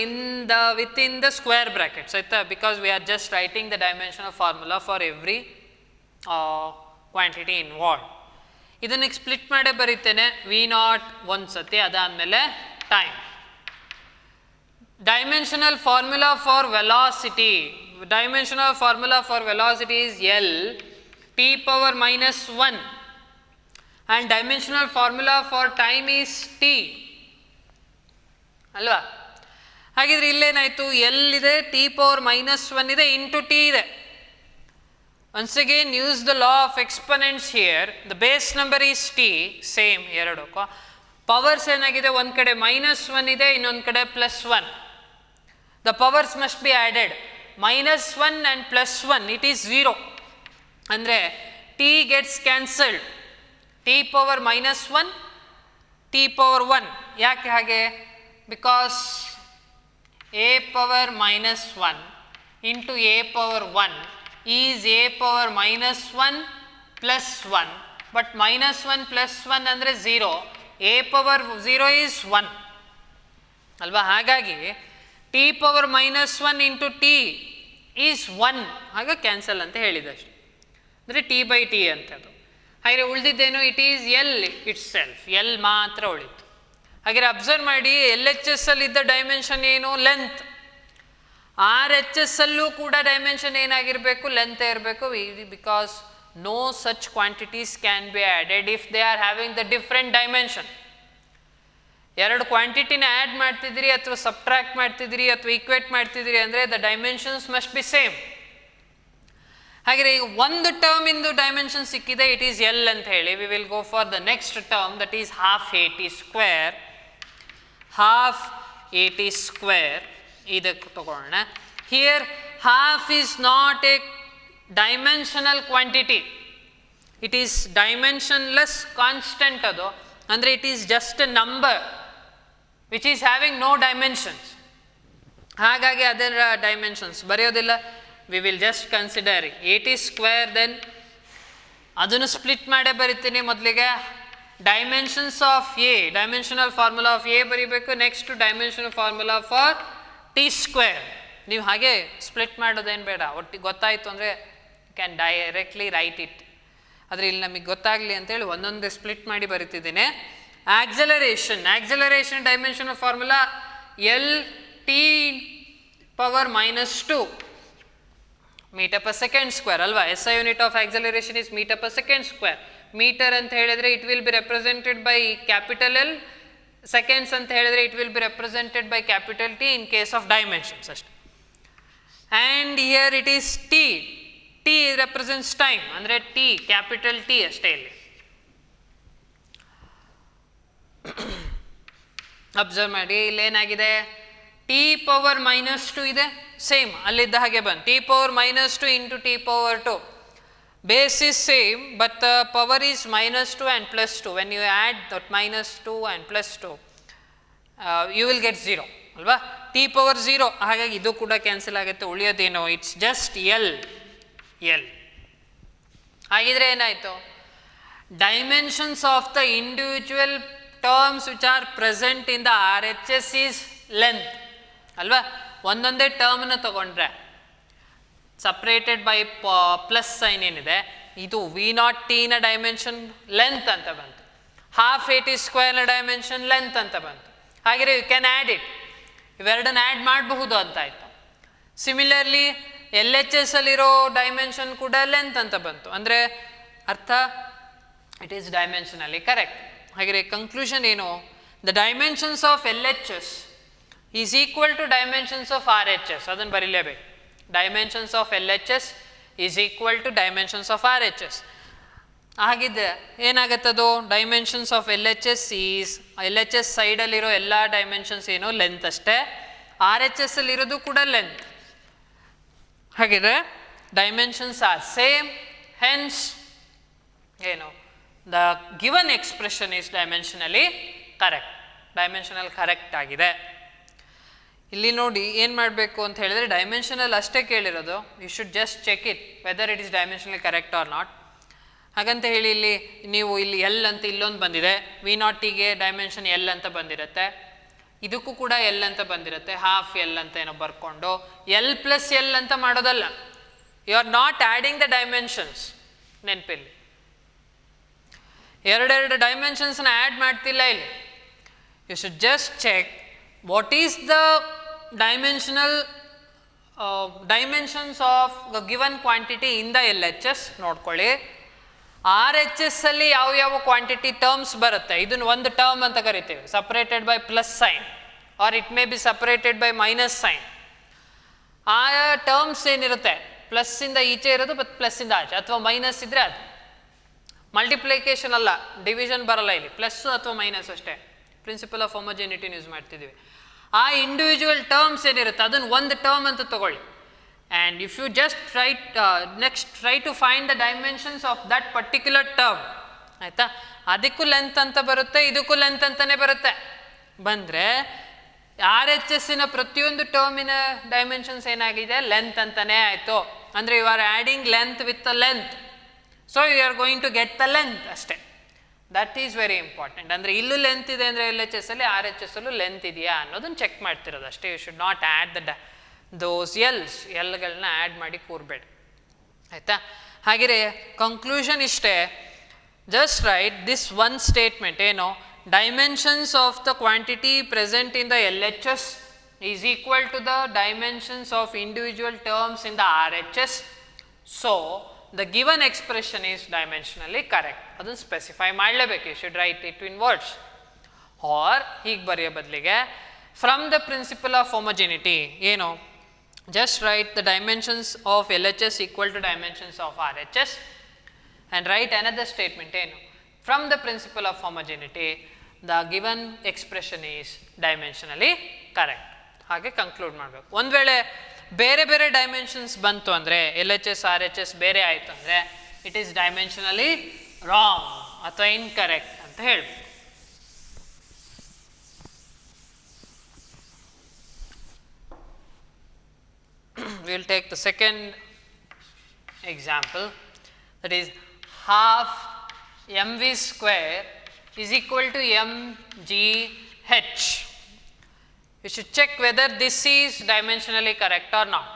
within the square brackets, ಆಯಿತಾ, because we are just writing the dimensional formula for every quantity involved. ಇದನ್ನು ಸ್ಪ್ಲಿಟ್ ಮಾಡೇ ಬರೀತೇನೆ. ವಿ ನಾಟ್ ಒಂದು ಸತಿ, ಅದಾದಮೇಲೆ time. dimensional formula for velocity. Dimensional formula for velocity is L t power minus 1 and dimensional formula for time is t ಅಲ್ವಾ. ಹಾಗಿದ್ರೆ ಇಲ್ಲೇನಾಯಿತು, ಎಲ್ ಇದೆ, ಟಿ ಪವರ್ ಮೈನಸ್ 1 ಇದೆ, ಇಂಟು ಟಿ ಇದೆ. Once again use the law of exponents here. The base number is T, same ಎರಡಕ್ಕೂ. ಪವರ್ಸ್ ಏನಾಗಿದೆ, ಒಂದು ಕಡೆ -1 ಇದೆ, ಇನ್ನೊಂದು ಕಡೆ +1. The powers must be added. -1 and +1 it is 0. ಅಂದರೆ T gets cancelled. T power -1, T power 1. ಯಾಕೆ ಹಾಗೆ? Because a power -1 into a power 1 is a power -1 plus 1, but -1 plus 1 ಅಂದರೆ 0, a power 0 is 1 ಅಲ್ವಾ. ಹಾಗಾಗಿ t power -1 into t is 1, ಆಗ ಕ್ಯಾನ್ಸಲ್ ಅಂತ ಹೇಳಿದಷ್ಟು. ಅಂದರೆ t ಬೈ ಟಿ ಅಂತದು. ಹಾಗೆ ಉಳಿದಿದ್ದೇನು, ಇಟ್ ಈಸ್ ಎಲ್ ಇಟ್ ಸೆಲ್ಫ್, ಎಲ್ ಮಾತ್ರ ಉಳಿತು. ಹಾಗೆ ಅಬ್ಸರ್ವ್ ಮಾಡಿ, ಎಲ್ ಎಚ್ ಎಸ್ ಅಲ್ಲಿದ್ದ ಡೈಮೆನ್ಷನ್ ಏನು, ಲೆಂತ್. ಆರ್ ಎಚ್ ಎಸ್ ಅಲ್ಲೂ ಕೂಡ ಡೈಮೆನ್ಷನ್ ಏನಾಗಿರಬೇಕು, ಲೆಂತ್ ಇರಬೇಕು. Because no such quantities can be added if they are having the different dimension. ಎರಡು ಕ್ವಾಂಟಿಟಿನ ಆ್ಯಡ್ ಮಾಡ್ತಿದ್ದೀರಿ ಅಥವಾ ಸಬ್ಟ್ರಾಕ್ಟ್ ಮಾಡ್ತಿದ್ದೀರಿ ಅಥವಾ ಈಕ್ವೇಟ್ ಮಾಡ್ತಿದ್ದೀರಿ ಅಂದರೆ the dimensions must be same. ಹಾಗೆ ಈಗ ಒಂದು ಟರ್ಮ್ ಇಂದು ಡೈಮೆನ್ಷನ್ ಸಿಕ್ಕಿದೆ, ಇಟ್ ಈಸ್ ಎಲ್ ಅಂತ ಹೇಳಿ. We will go for the next term, that is half A T square. Half A T square ಇದಕ್ಕೆ ತಗೊಳ್ಳೋಣ. Here half is not a dimensional quantity, it is dimensionless constant. ಅದು ಅಂದರೆ it is just a number which is having no dimensions. ಹಾಗಾಗಿ ಅದರ ಡೈಮೆನ್ಷನ್ಸ್ ಬರೆಯೋದಿಲ್ಲ. We will just consider a T square. Then ಅದನ್ನು ಸ್ಪ್ಲಿಟ್ ಮಾಡೇ ಬರಿತೀನಿ. ಮೊದಲಿಗೆ dimensions of a, dimensional formula of a ಬರೀಬೇಕು. Next dimensional formula for t square. ನೀವು ಹಾಗೆ ಸ್ಪ್ಲಿಟ್ ಮಾಡೋದೇನು ಬೇಡ, ಒಟ್ಟಿಗೆ ಗೊತ್ತಾಯಿತು ಅಂದರೆ ಕ್ಯಾನ್ ಡೈರೆಕ್ಟ್ಲಿ ರೈಟ್ ಇಟ್. ಆದರೆ ಇಲ್ಲಿ ನಮಗೆ ಗೊತ್ತಾಗಲಿ ಅಂತೇಳಿ ಒಂದೊಂದೇ ಸ್ಪ್ಲಿಟ್ ಮಾಡಿ ಬರಿತಿದ್ದೇನೆ. Acceleration dimensional formula L T power -2 metre per second square ಅಲ್ವಾ. SI unit of acceleration is metre per second square. Metre ಅಂತ ಹೇಳಿದರೆ it will be represented by capital L. Seconds ಅಂತ ಹೇಳಿದರೆ it will be represented by capital T in case of dimensions ಅಷ್ಟೆ. And here it is t. T represents time, ಅಂದರೆ ಟಿ ಕ್ಯಾಪಿಟಲ್ ಟಿ ಅಷ್ಟೇ ಇಲ್ಲಿ. ಅಬ್ಸರ್ವ್ ಮಾಡಿ, ಇಲ್ಲೇನಾಗಿದೆ, ಟಿ ಪವರ್ -2 ಇದೆ, ಸೇಮ್ ಅಲ್ಲಿದ್ದ ಹಾಗೆ ಬಂದು T power -2 into T power 2. Base is same, but the power is -2 and +2. When you add that -2 and +2, you will get 0 ಅಲ್ವಾ. ಟಿ ಪವರ್ 0, ಹಾಗಾಗಿ ಇದು ಕೂಡ ಕ್ಯಾನ್ಸಲ್ ಆಗುತ್ತೆ. ಉಳಿಯೋದೇನೋ ಇಟ್ಸ್ ಜಸ್ಟ್ ಎಲ್. ಹಾಗಿದ್ರೆ ಏನಾಯಿತು, dimensions of the individual terms which are present in the R H S is length ಅಲ್ವಾ. ಒಂದೊಂದೇ ಟರ್ಮ್ನ ತಗೊಂಡ್ರೆ ಸಪ್ರೇಟೆಡ್ ಬೈ ಪ್ಲಸ್ ಸೈನ್ ಏನಿದೆ, ಇದು V0 ಟಿನ ಡೈಮೆನ್ಷನ್ ಲೆಂತ್ ಅಂತ ಬಂತು. ಹಾಫ್ ಎ ಟಿ ಸ್ಕ್ವೇರ್ನ ಡೈಮೆನ್ಷನ್ ಲೆಂತ್ ಅಂತ ಬಂತು. ಹಾಗೆ ಯು ಕ್ಯಾನ್ ಆ್ಯಡ್ ಇಟ್, ಇವೆರಡನ್ನ ಆ್ಯಡ್ ಮಾಡಬಹುದು ಅಂತ ಆಯಿತು. ಸಿಮಿಲರ್ಲಿ ಎಲ್ ಎಚ್ ಎಸ್ ಅಲ್ಲಿರೋ ಡೈಮೆನ್ಷನ್ ಕೂಡ ಲೆಂತ್ ಅಂತ ಬಂತು. ಅಂದರೆ ಅರ್ಥ ಇಟ್ ಈಸ್ ಡೈಮೆನ್ಷನಲ್ಲಿ ಕರೆಕ್ಟ್. ಹಾಗೆ ಕನ್ಕ್ಲೂಷನ್ ಏನು, the dimensions of L H S is equal to dimensions of R H S. ಅದನ್ನು ಬರೀಲೇಬೇಕು. Dimensions of L H S is equal to dimensions of R H S. ಹಾಗಿದ್ದೆ ಏನಾಗುತ್ತದು, dimensions of L H S is, L H S ಸೈಡಲ್ಲಿರೋ ಎಲ್ಲ ಡೈಮೆನ್ಷನ್ಸ್ ಏನು ಲೆಂತ್ ಅಷ್ಟೇ, ಆರ್ ಎಚ್ ಎಸ್ ಅಲ್ಲಿರೋದು ಕೂಡ ಲೆಂತ್. ಹಾಗಿದ್ರೆ ಡೈಮೆನ್ಷನ್ಸ್ ಆರ್ ಸೇಮ್, ಹೆನ್ಸ್ ಏನು the given expression is dimensionally correct. Dimensional correct ಆಗಿದೆ. ಇಲ್ಲಿ ನೋಡಿ ಏನು ಮಾಡಬೇಕು ಅಂತ ಹೇಳಿದರೆ, ಡೈಮೆನ್ಷನಲ್ಲಿ ಅಷ್ಟೇ ಕೇಳಿರೋದು, you should just check it whether it is dimensionally correct or not. ಹಾಗಂತ ಹೇಳಿ ಇಲ್ಲಿ ನೀವು ಇಲ್ಲಿ ಎಲ್ ಅಂತ ಇಲ್ಲೊಂದು ಬಂದಿದೆ, V0 ಟಿಗೆ ಡೈಮೆನ್ಷನ್ ಎಲ್ ಅಂತ ಬಂದಿರುತ್ತೆ, ಇದಕ್ಕೂ ಕೂಡ ಎಲ್ ಅಂತ ಬಂದಿರುತ್ತೆ, ಹಾಫ್ ಎಲ್ ಅಂತ ಏನೋ ಬರ್ಕೊಂಡು ಎಲ್ ಪ್ಲಸ್ ಎಲ್ ಅಂತ ಮಾಡೋದಲ್ಲ. You are not adding the dimensions. ನೆನಪಿಲ್ಲಿ ಎರಡೆರಡು ಡೈಮೆನ್ಷನ್ಸ್ನ ಆ್ಯಡ್ ಮಾಡ್ತಿಲ್ಲ ಇಲ್ಲಿ. You should just check what is the dimensions of given quantity in the LHS ನೋಡ್ಕೊಳ್ಳಿ. RHS ಅಲ್ಲಿ ಯಾವ ಕ್ವಾಂಟಿಟಿ ಟರ್ಮ್ಸ್ ಬರುತ್ತೆ, ಇದನ್ನು ಒಂದು ಟರ್ಮ್ ಅಂತ ಕರಿತೀವಿ, separated by plus sign or it may be separated by minus sign. ಆ ಟರ್ಮ್ಸ್ ಏನಿರುತ್ತೆ ಪ್ಲಸ್ಸಿಂದ ಈಚೆ ಇರೋದು ಮತ್ತು ಪ್ಲಸ್ಸಿಂದ ಆಚೆ, ಅಥವಾ ಮೈನಸ್ ಇದ್ದರೆ ಅದು ಮಲ್ಟಿಪ್ಲಿಕೇಶನ್ ಅಲ್ಲ, ಡಿವಿಷನ್ ಬರಲ್ಲ ಇಲ್ಲಿ, ಪ್ಲಸ್ಸು ಅಥವಾ ಮೈನಸ್ ಅಷ್ಟೇ. ಪ್ರಿನ್ಸಿಪಲ್ ಆಫ್ ಹೋಮೋಜೆನಿಟಿನ ಯೂಸ್ ಮಾಡ್ತಿದ್ದೀವಿ. ಆ ಇಂಡಿವಿಜುವಲ್ ಟರ್ಮ್ಸ್ ಏನಿರುತ್ತೆ ಅದನ್ನು ಒಂದು ಟರ್ಮ್ ಅಂತ ತಗೊಳ್ಳಿ. And if you just try to find the dimensions of that particular term, ಆಯಿತಾ, ಅದಕ್ಕೂ ಲೆಂತ್ ಅಂತ ಬರುತ್ತೆ, ಇದಕ್ಕೂ ಲೆಂತ್ ಅಂತಲೇ ಬರುತ್ತೆ. ಬಂದರೆ RHSನ ಪ್ರತಿಯೊಂದು ಟರ್ಮಿನ ಡೈಮೆನ್ಷನ್ಸ್ ಏನಾಗಿದೆ, ಲೆಂತ್ ಅಂತಲೇ ಆಯಿತು. ಅಂದರೆ you are adding length with a length, so you are going to get the length ಅಷ್ಟೇ. That is very important. ಅಂದರೆ ಇಲ್ಲೂ ಲೆಂತ್ ಇದೆ ಅಂದರೆ LHS ಅಲ್ಲಿ, RHS ಅಲ್ಲೂ ಲೆಂತ್ ಇದೆಯಾ ಅನ್ನೋದನ್ನು ಚೆಕ್ ಮಾಡ್ತಿರೋದು ಅಷ್ಟೇ. You should not add those ಎಲ್ಗಳನ್ನ ಆ್ಯಡ್ ಮಾಡಿ ಕೂರಬೇಡಿ, ಆಯಿತಾ. ಹಾಗೆಯೇ ಕಂಕ್ಲೂಷನ್ ಇಷ್ಟೇ, just write this one statement, ಏನು, dimensions of the quantity present in the LHS is equal to the dimensions of individual terms in the RHS. So, the given expression is dimensionally correct. ಅದನ್ನು ಸ್ಪೆಸಿಫೈ ಮಾಡಲೇಬೇಕು. You should write it in words. Or ಹೀಗೆ ಬರೆಯೋ ಬದಲಿಗೆ from the principle of homogeneity, ಏನು, just write the dimensions of LHS equal to dimensions of RHS and write another statement, ಏನು, from the principle of homogeneity the given expression is dimensionally correct. ಹಾಗೆ ಕನ್ಕ್ಲೂಡ್ ಮಾಡಬೇಕು. ಒಂದು ವೇಳೆ ಬೇರೆ ಬೇರೆ ಡೈಮೆನ್ಷನ್ಸ್ ಬಂತು ಅಂದರೆ, LHS RHS ಬೇರೆ ಆಯಿತು ಅಂದರೆ, ಇಟ್ ಈಸ್ ಡೈಮೆನ್ಷನಲಿ ರಾಂಗ್ ಅಥವಾ ಇನ್ಕರೆಕ್ಟ್ ಅಂತ ಹೇಳ್ಬೇಕು. We will take the second example, that is half mv square is equal to mgh. You should check whether this is dimensionally correct or not.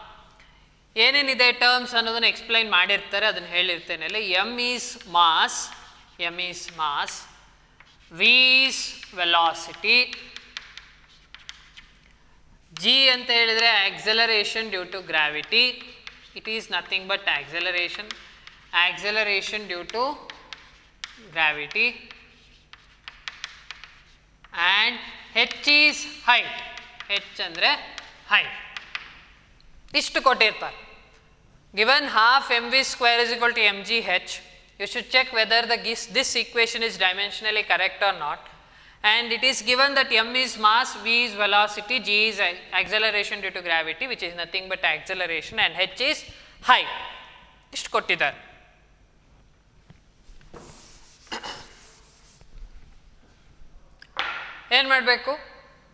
ಏನೇನಿದೆ ಟರ್ಮ್ಸ್ ಅನ್ನೋದನ್ನು ಎಕ್ಸ್ಪ್ಲೈನ್ ಮಾಡಿರ್ತಾರೆ, ಅದನ್ನು ಹೇಳಿರ್ತೇನೆ ಅಲ್ಲಿ. m is mass, v is velocity, g ಅಂತ ಹೇಳಿದರೆ acceleration due to gravity, it is nothing but acceleration due to gravity, and h is height, h ಅಂದರೆ height. ಇಷ್ಟು ಕೊಟ್ಟಿರ್ತಾರೆ. given half mv square is equal to mgh, you should check whether this equation is dimensionally correct or not, and it is given that m is mass, v is velocity, g is acceleration due to gravity, which is nothing but acceleration, and h is height. ಇಷ್ಟು ಕೊಟ್ಟಿದ್ದಾರೆ. ಏನು ಮಾಡಬೇಕು,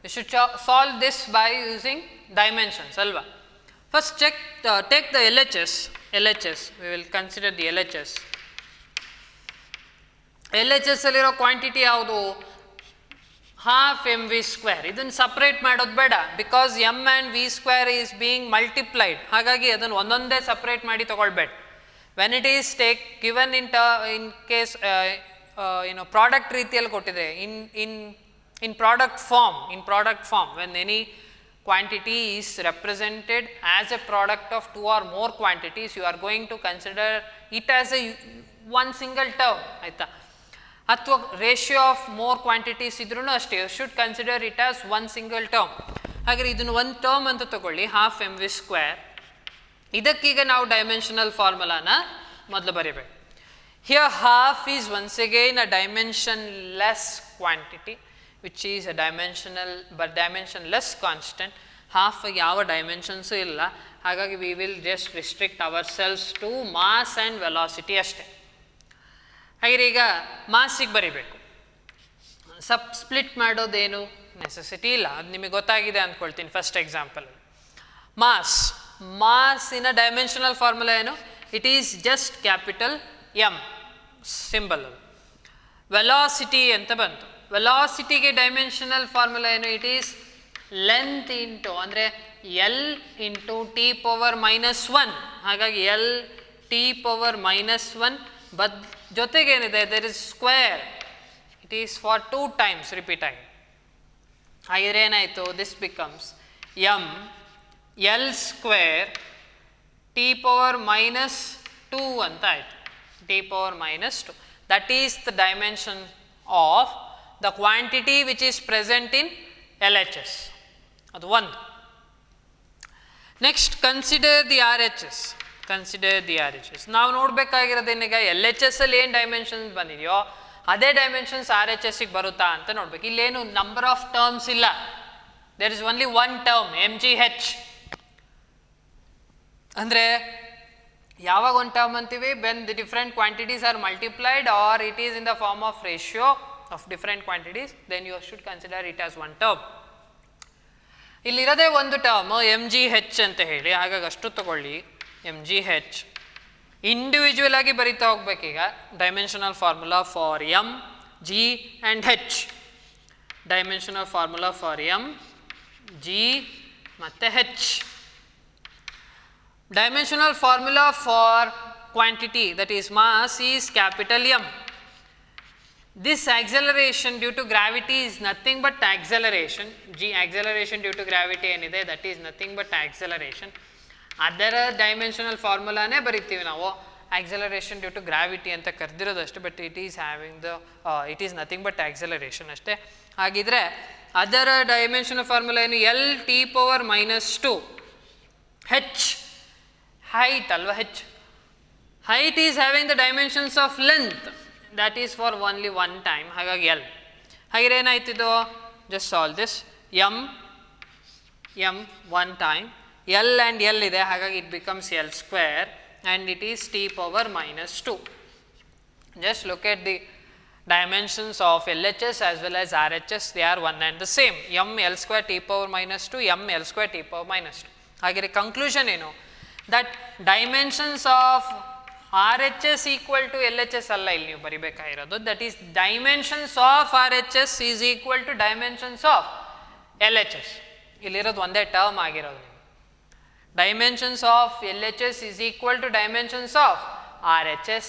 you should solve this by using dimensions ಅಲ್ವಾ. First take the LHS, we will consider the LHS. LHS ಅಲ್ಲಿರೋ ಕ್ವಾಂಟಿಟಿ ಯಾವುದು, ಹಾಫ್ mv ಸ್ಕ್ವೇರ್. ಇದನ್ನು ಸಪ್ರೇಟ್ ಮಾಡೋದು ಬೇಡ, because m and v square is being multiplied. ಹಾಗಾಗಿ ಅದನ್ನು ಒಂದೊಂದೇ ಸಪ್ರೇಟ್ ಮಾಡಿ ತೊಗೊಳ್ಬೇಡ. When it is given in case product ರೀತಿಯಲ್ಲಿ ಕೊಟ್ಟಿದೆ, in product form, when any quantity is represented as a product of two or more quantities, you are going to consider it as one single term, ಆಯಿತಾ. ಅಥವಾ ರೇಷಿಯೋ ಆಫ್ ಮೋರ್ ಕ್ವಾಂಟಿಟೀಸ್ ಇದ್ರೂ ಅಷ್ಟೇ, you should consider it as one single term. ಹಾಗೆ ಇದನ್ನು ಒಂದು ಟರ್ಮ್ ಅಂತ ತಗೊಳ್ಳಿ, ಹಾಫ್ mv ಸ್ಕ್ವೇರ್. ಇದಕ್ಕೀಗ ನಾವು ಡೈಮೆನ್ಷನಲ್ ಫಾರ್ಮುಲಾನ ಮೊದಲು ಬರೀಬೇಕು. Here half is once again a dimensionless quantity, which is a dimensionless constant. Half ಯಾವ ಡೈಮೆನ್ಷನ್ಸು ಇಲ್ಲ, ಹಾಗಾಗಿ we will just restrict ourselves to mass and velocity ಅಷ್ಟೇ. ಹಾಗೆ ಈಗ ಮಾಸಿಗೆ ಬರೀಬೇಕು. ಸ್ಪ್ಲಿಟ್ ಮಾಡೋದೇನು ನೆಸೆಸಿಟಿ ಇಲ್ಲ, ಅದು ನಿಮಗೆ ಗೊತ್ತಾಗಿದೆ ಅಂದ್ಕೊಳ್ತೀನಿ. ಫಸ್ಟ್ ಎಕ್ಸಾಂಪಲ್ ಮಾಸಿನ ಡೈಮೆನ್ಷನಲ್ ಫಾರ್ಮುಲಾ ಏನು, it is just capital M symbol. Velocity ಅಂತ ಬಂತು. ವೆಲಾಸಿಟಿಗೆ ಡೈಮೆನ್ಷನಲ್ ಫಾರ್ಮುಲಾ ಏನು, ಇಟ್ ಈಸ್ ಲೆಂತ್ ಇಂಟು, ಅಂದರೆ L ಇಂಟು ಟಿ ಪವರ್ -1. ಹಾಗಾಗಿ L ಟಿ ಪವರ್ -1 ಜೊತೆಗೇನಿದೆ, there is square, it is for 2 times repeat ಆಗಿ. ಹಾಗಿದ್ರೆ ಏನಾಯಿತು, ದಿಸ್ ಬಿಕಮ್ಸ್ m l ಸ್ಕ್ವೇರ್ t power minus 2 ಅಂತ ಆಯಿತು. t power minus 2. That is the dimension of the quantity which is present in LHS. ಅದು ಒಂದು. Next consider the R H S. Consider the R H S. ನಾವು ನೋಡಬೇಕಾಗಿರೋದೇನೀಗ ಎಲ್ ಎಚ್ ಎಸ್ ಅಲ್ಲಿ ಏನು ಡೈಮೆನ್ಷನ್ಸ್ ಬಂದಿದೆಯೋ ಅದೇ ಡೈಮೆನ್ಷನ್ಸ್ ಆರ್ ಎಚ್ ಎಸ್ಸಿಗೆ ಬರುತ್ತಾ ಅಂತ ನೋಡ್ಬೇಕು. ಇಲ್ಲೇನು ನಂಬರ್ ಆಫ್ ಟರ್ಮ್ಸ್ ಇಲ್ಲ. There is only one term m g h. ಅಂದರೆ ಯಾವಾಗ ಒಂದು ಟರ್ಮ್ ಅಂತೀವಿ, when the different quantities are multiplied or it is in the form of ratio of different quantities, then you should consider it as one term. ಇಲ್ಲಿರೋದೇ ಒಂದು ಟರ್ಮ್ ಎಮ್ ಜಿ ಹೆಚ್ ಅಂತ ಹೇಳಿ, ಹಾಗಾಗಿ ಅಷ್ಟು ತಗೊಳ್ಳಿ. ಎಮ್ ಜಿ ಹೆಚ್ ಇಂಡಿವಿಜುವಲ್ ಆಗಿ ಬರೀತಾ ಹೋಗ್ಬೇಕೀಗ. Dimensional formula for m, g and h. Dimensional formula for m, g ಮತ್ತು h. Dimensional formula for quantity, that is mass, is capital M. This acceleration due to gravity is nothing but acceleration. G acceleration due to gravity ಏನಿದೆ, that is nothing but acceleration. ಅದರ ಡೈಮೆನ್ಷನಲ್ ಫಾರ್ಮುಲಾನೇ ಬರಿತೀವಿ ನಾವು. acceleration due to gravity ಅಂತ ಕರೆದಿರೋದಷ್ಟೇ, but it is having the it is nothing but acceleration ಅಷ್ಟೇ. ಹಾಗಿದ್ರೆ ಅದರ ಡೈಮೆನ್ಷನಲ್ ಫಾರ್ಮುಲಾ ಏನು, L T power minus 2. H height alva, h height is having the dimensions of length, that is for only one time, hagagi l. hagire enaitidu, just solve this. m one time, l and l ide, hagagi it becomes l square and it is t power minus 2. Just look at the dimensions of LHS as well as RHS, they are one and the same. m l square t power minus 2, m l square t power minus 2. hagire conclusion ಏನು, that dimensions of RHS equal to LHS ಅಲ್ಲ ಇಲ್ಲಿ ನೀವು ಬರಿಬೇಕಾಗಿರೋದು. that is dimensions of RHS is equal to dimensions of LHS. ಇಲ್ಲಿರೋದು ಒಂದೇ ಟರ್ಮ್ ಆಗಿರೋದು. dimensions of LHS is equal to dimensions of RHS,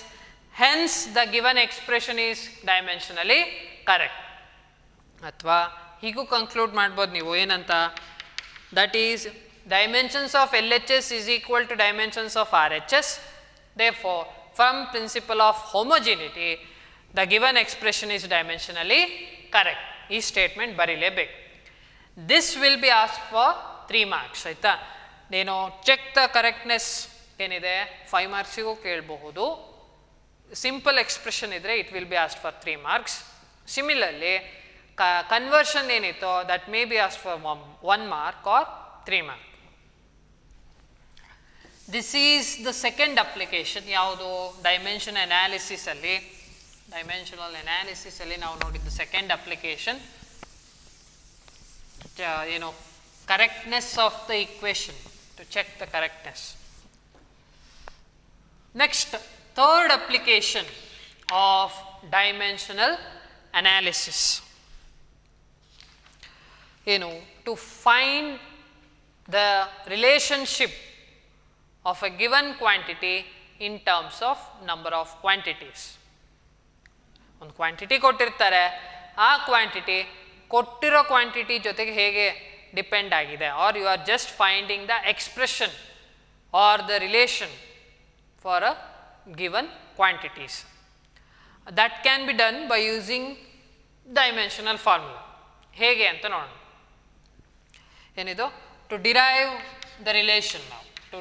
hence the given expression is dimensionally correct. ಅಥವಾ ಹೀಗೂ ಕನ್ಕ್ಲೂಡ್ ಮಾಡ್ಬೋದು ನೀವು ಏನಂತ, that is dimensions of LHS is equal to dimensions of RHS. Therefore, from principle of homogeneity, the given expression is dimensionally correct. ಈ statement ಬರೀಲೇಬೇಕು. This will be asked for 3 marks. ಆಯಿತಾ, ನೀನು ಚೆಕ್ ದ ಕರೆಕ್ಟ್ನೆಸ್ ಏನಿದೆ 5 ಮಾರ್ಕ್ಸಿಗೂ ಕೇಳಬಹುದು. ಸಿಂಪಲ್ ಎಕ್ಸ್ಪ್ರೆಷನ್ ಇದ್ದರೆ it will be asked for 3 marks. Similarly conversion ಏನಿತ್ತು that may be asked for 1 mark or 3 mark. This is the second application. ಯಾವುದು, ಡೈಮೆನ್ಷನ್ ಅನಾಲಿಸಿಸ್ ಅಲ್ಲಿ, ಡೈಮೆನ್ಷನಲ್ ಅನಾಲಿಸಿಸ್ ಅಲ್ಲಿ ನಾವು ನೋಡಿದ್ದು ಸೆಕೆಂಡ್ ಅಪ್ಲಿಕೇಶನ್ ಏನು, correctness of the equation, to check the correctness. Next third application of dimensional analysis ಏನು, to find the relationship of a given quantity in terms of number of quantities. ಒಂದು ಕ್ವಾಂಟಿಟಿ ಕೊಟ್ಟಿರ್ತಾರೆ, ಆ ಕ್ವಾಂಟಿಟಿ ಕೊಟ್ಟಿರೋ ಕ್ವಾಂಟಿಟಿ ಜೊತೆಗೆ ಹೇಗೆ ಡಿಪೆಂಡ್ ಆಗಿದೆ, or you are just finding the expression or the relation for a given quantities. That can be done by using dimensional formula. ಹೇಗೆ ಅಂತ ನೋಡೋಣ. ಏನಿದು, ಟು ಡಿರೈವ್ ದ ರಿಲೇಷನ್. ನಾವು to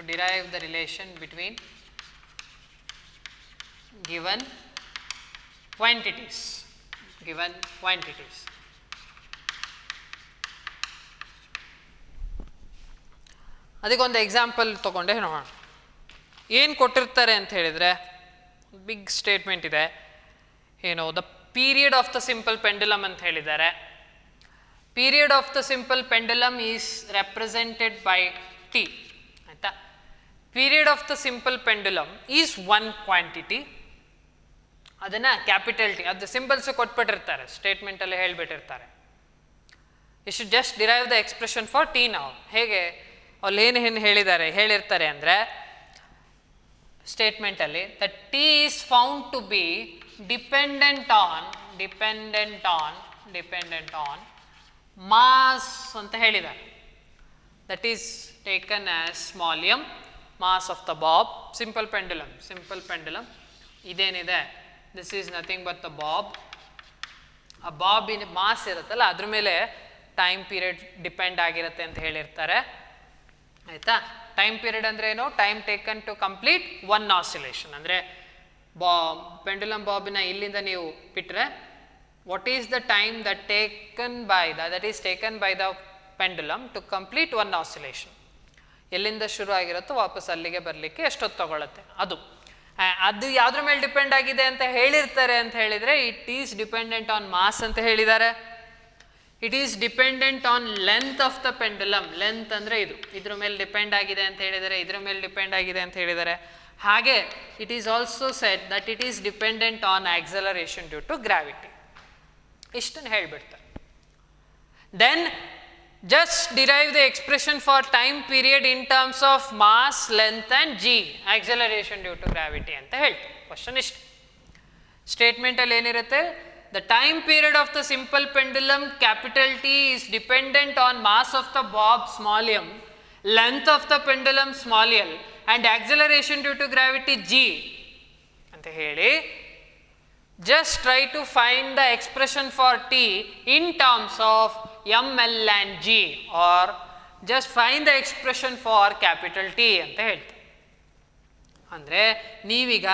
derive the relation between given quantities. ಅದಕ್ಕೊಂದು ಎಕ್ಸಾಂಪಲ್ ತಗೊಂಡೆ ನೋಡೋಣ. ಏನು ಕೊಟ್ಟಿರ್ತಾರೆ ಅಂತ ಹೇಳಿದರೆ, ಬಿಗ್ ಸ್ಟೇಟ್ಮೆಂಟ್ ಇದೆ ಏನು, the period of the simple pendulum ಅಂತ ಹೇಳಿದ್ದಾರೆ. Period of the simple pendulum is represented by t. ಆಯಿತಾ, period of the simple pendulum is one quantity. ಅದನ್ನು ಕ್ಯಾಪಿಟಲ್ ಟಿ, ಅದು ಸಿಂಪಲ್ಸು ಕೊಟ್ಬಿಟ್ಟಿರ್ತಾರೆ, ಸ್ಟೇಟ್ಮೆಂಟಲ್ಲಿ ಹೇಳಿಬಿಟ್ಟಿರ್ತಾರೆ. You should just derive the expression for t. ನಾವು ಹೇಗೆ ಅಲ್ಲಿ ಏನು ಹೇಳಿರ್ತಾರೆ ಅಂದರೆ ಸ್ಟೇಟ್ಮೆಂಟಲ್ಲಿ, the t is found to be dependent on dependent on mass ಅಂತ ಹೇಳಿದ್ದಾರೆ. That is taken as small m, mass of the bob. Simple pendulum ಇದೇನಿದೆ, this is nothing but the bob. ಆ ಬಾಬಿನ ಮಾಸ್ ಇರುತ್ತಲ್ಲ ಅದ್ರ ಮೇಲೆ ಟೈಮ್ ಪೀರಿಯಡ್ ಡಿಪೆಂಡ್ ಆಗಿರುತ್ತೆ ಅಂತ ಹೇಳಿರ್ತಾರೆ. ಆಯಿತಾ? ಟೈಮ್ ಪೀರಿಯಡ್ ಅಂದರೆ ಏನು? Time taken to complete one oscillation. ಅಂದರೆ ಪೆಂಡುಲಮ್ ಬಾಬಿನ ಇಲ್ಲಿಂದ ನೀವು ಬಿಟ್ಟರೆ what is the time that is taken by the pendulum to complete one oscillation. ಎಲ್ಲಿಂದ ಶುರು ಆಗಿರುತ್ತೋ ವಾಪಸ್ ಅಲ್ಲಿಗೆ ಬರಲಿಕ್ಕೆ ಎಷ್ಟೊತ್ತು ತಗೊಳುತ್ತೆ ಅದು ಯಾವುದ್ರ ಮೇಲೆ ಡಿಪೆಂಡ್ ಆಗಿದೆ ಅಂತ ಹೇಳಿರ್ತಾರೆ ಅಂತ ಹೇಳಿದರೆ, it is dependent on mass ಅಂತ ಹೇಳಿದ್ದಾರೆ. It is dependent on length of the pendulum. Length ಅಂದರೆ ಇದ್ರ ಮೇಲೆ ಡಿಪೆಂಡ್ ಆಗಿದೆ ಅಂತ ಹೇಳಿದರೆ, ಇದ್ರ ಮೇಲೆ ಡಿಪೆಂಡ್ ಆಗಿದೆ ಅಂತ ಹೇಳಿದ್ದಾರೆ. ಹಾಗೆ it is also said that it is dependent on acceleration due to gravity. ಇಷ್ಟನ್ನು ಹೇಳಿಬಿಡ್ತಾರೆ. Then just derive the expression for time period in terms of mass, length and g, acceleration due to gravity ಅಂತ ಹೇಳ್ತೀವಿ. ಕ್ವಶನ್ ಇಷ್ಟು. ಸ್ಟೇಟ್ಮೆಂಟಲ್ಲಿ ಏನಿರುತ್ತೆ? The time period of the simple pendulum capital T is dependent on mass of the bob small m, length of the pendulum small l and acceleration due to gravity g ಅಂತ ಹೇಳಿ just try to find the expression for T in terms of M, L and G, or just find the expression for capital T ಅಂತ ಹೇಳ್ತಾರೆ. ಅಂದರೆ ನೀವೀಗ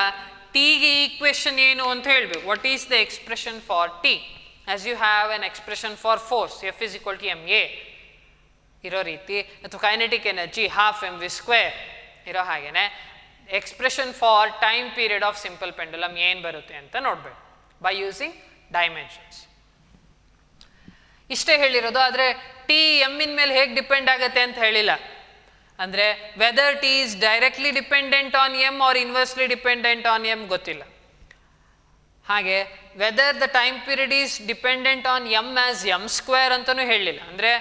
ಟಿಗೆ ಈಕ್ವೇಷನ್ ಏನು ಅಂತ ಹೇಳಬೇಕು. What is the expression for T? As you have an expression for force F is equal to ma ಇರೋ ರೀತಿ, ಅಥವಾ ಕೈನೆಟಿಕ್ ಎನರ್ಜಿ ½mv² ಇರೋ ಹಾಗೇನೆ expression for time period of simple pendulum ಏನು ಬರುತ್ತೆ ಅಂತ ನೋಡಬೇಕು ಬೈ ಯೂಸಿಂಗ್ ಡೈಮೆನ್ಷನ್ಸ್. ಇಷ್ಟೇ ಹೇಳಿರೋದು. ಆದರೆ ಟಿ ಎಮ್ಮಿನ ಮೇಲೆ ಹೇಗೆ ಡಿಪೆಂಡ್ ಆಗುತ್ತೆ ಅಂತ ಹೇಳಿಲ್ಲ. ಅಂದರೆ whether t is directly dependent on m or inversely dependent on m ಗೊತ್ತಿಲ್ಲ. ಹಾಗೆ whether the time period is dependent on m as m² ಅಂತಲೂ ಹೇಳಲಿಲ್ಲ. ಅಂದರೆ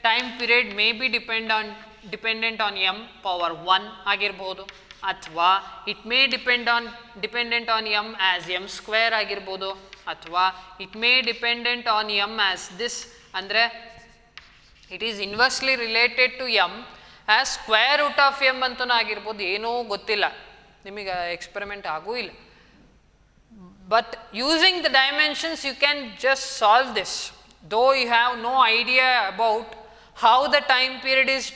time period may be dependent on m⁻1 ಆಗಿರ್ಬೋದು, ಅಥವಾ it may dependent on m as m² ಆಗಿರ್ಬೋದು, ಅಥವಾ it may dependent on m as this, ಅಂದರೆ it is inversely related to m as √m ಅಂತಲೂ ಆಗಿರ್ಬೋದು. ಏನೂ ಗೊತ್ತಿಲ್ಲ, ನಿಮಗೆ ಎಕ್ಸ್ಪೆರಿಮೆಂಟ್ ಆಗೂ ಇಲ್ಲ. But using the dimensions you can just solve this, though you have no idea about how the time period is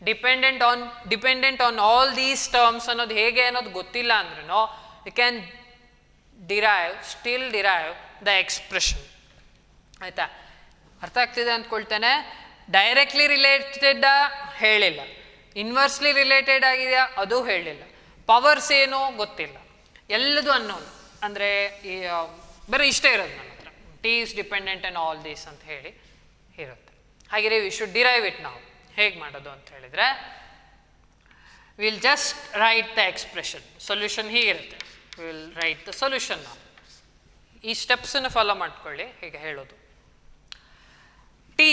dependent on all these terms ಅನ್ನೋದು ಹೇಗೆ ಅನ್ನೋದು ಗೊತ್ತಿಲ್ಲ ಅಂದ್ರೂ you can still derive the expression. ಆಯಿತಾ? ಅರ್ಥ ಆಗ್ತಿದೆ ಅಂದ್ಕೊಳ್ತೇನೆ. ಡೈರೆಕ್ಟ್ಲಿ ರಿಲೇಟೆಡ್ ಹೇಳಿಲ್ಲ, ಇನ್ವರ್ಸ್ಲಿ ರಿಲೇಟೆಡ್ ಆಗಿದೆಯಾ ಅದು ಹೇಳಿಲ್ಲ, ಪವರ್ಸ್ ಏನೋ ಗೊತ್ತಿಲ್ಲ, ಎಲ್ಲದು ಅನ್ನೋದು. ಅಂದರೆ ಈ ಬರೀ ಇಷ್ಟೇ ಇರೋದು ನನ್ನ ಹತ್ರ, T is dependent on all these ಅಂತ ಹೇಳಿ ಇರುತ್ತೆ. ಹಾಗೆ ವಿ ಶುಡ್ ಡಿರೈವ್ ಇಟ್ ನಾವು. ಹೇಗೆ ಮಾಡೋದು ಅಂತ ಹೇಳಿದರೆ, will just write the expression. Solution ಹೀಗಿರುತ್ತೆ, ವಿಲ್ ರೈಟ್ ದ ಸೊಲ್ಯೂಷನ್. ನಾವು ಈ ಸ್ಟೆಪ್ಸನ್ನು ಫಾಲೋ ಮಾಡ್ಕೊಳ್ಳಿ. ಹೀಗೆ ಹೇಳೋದು, t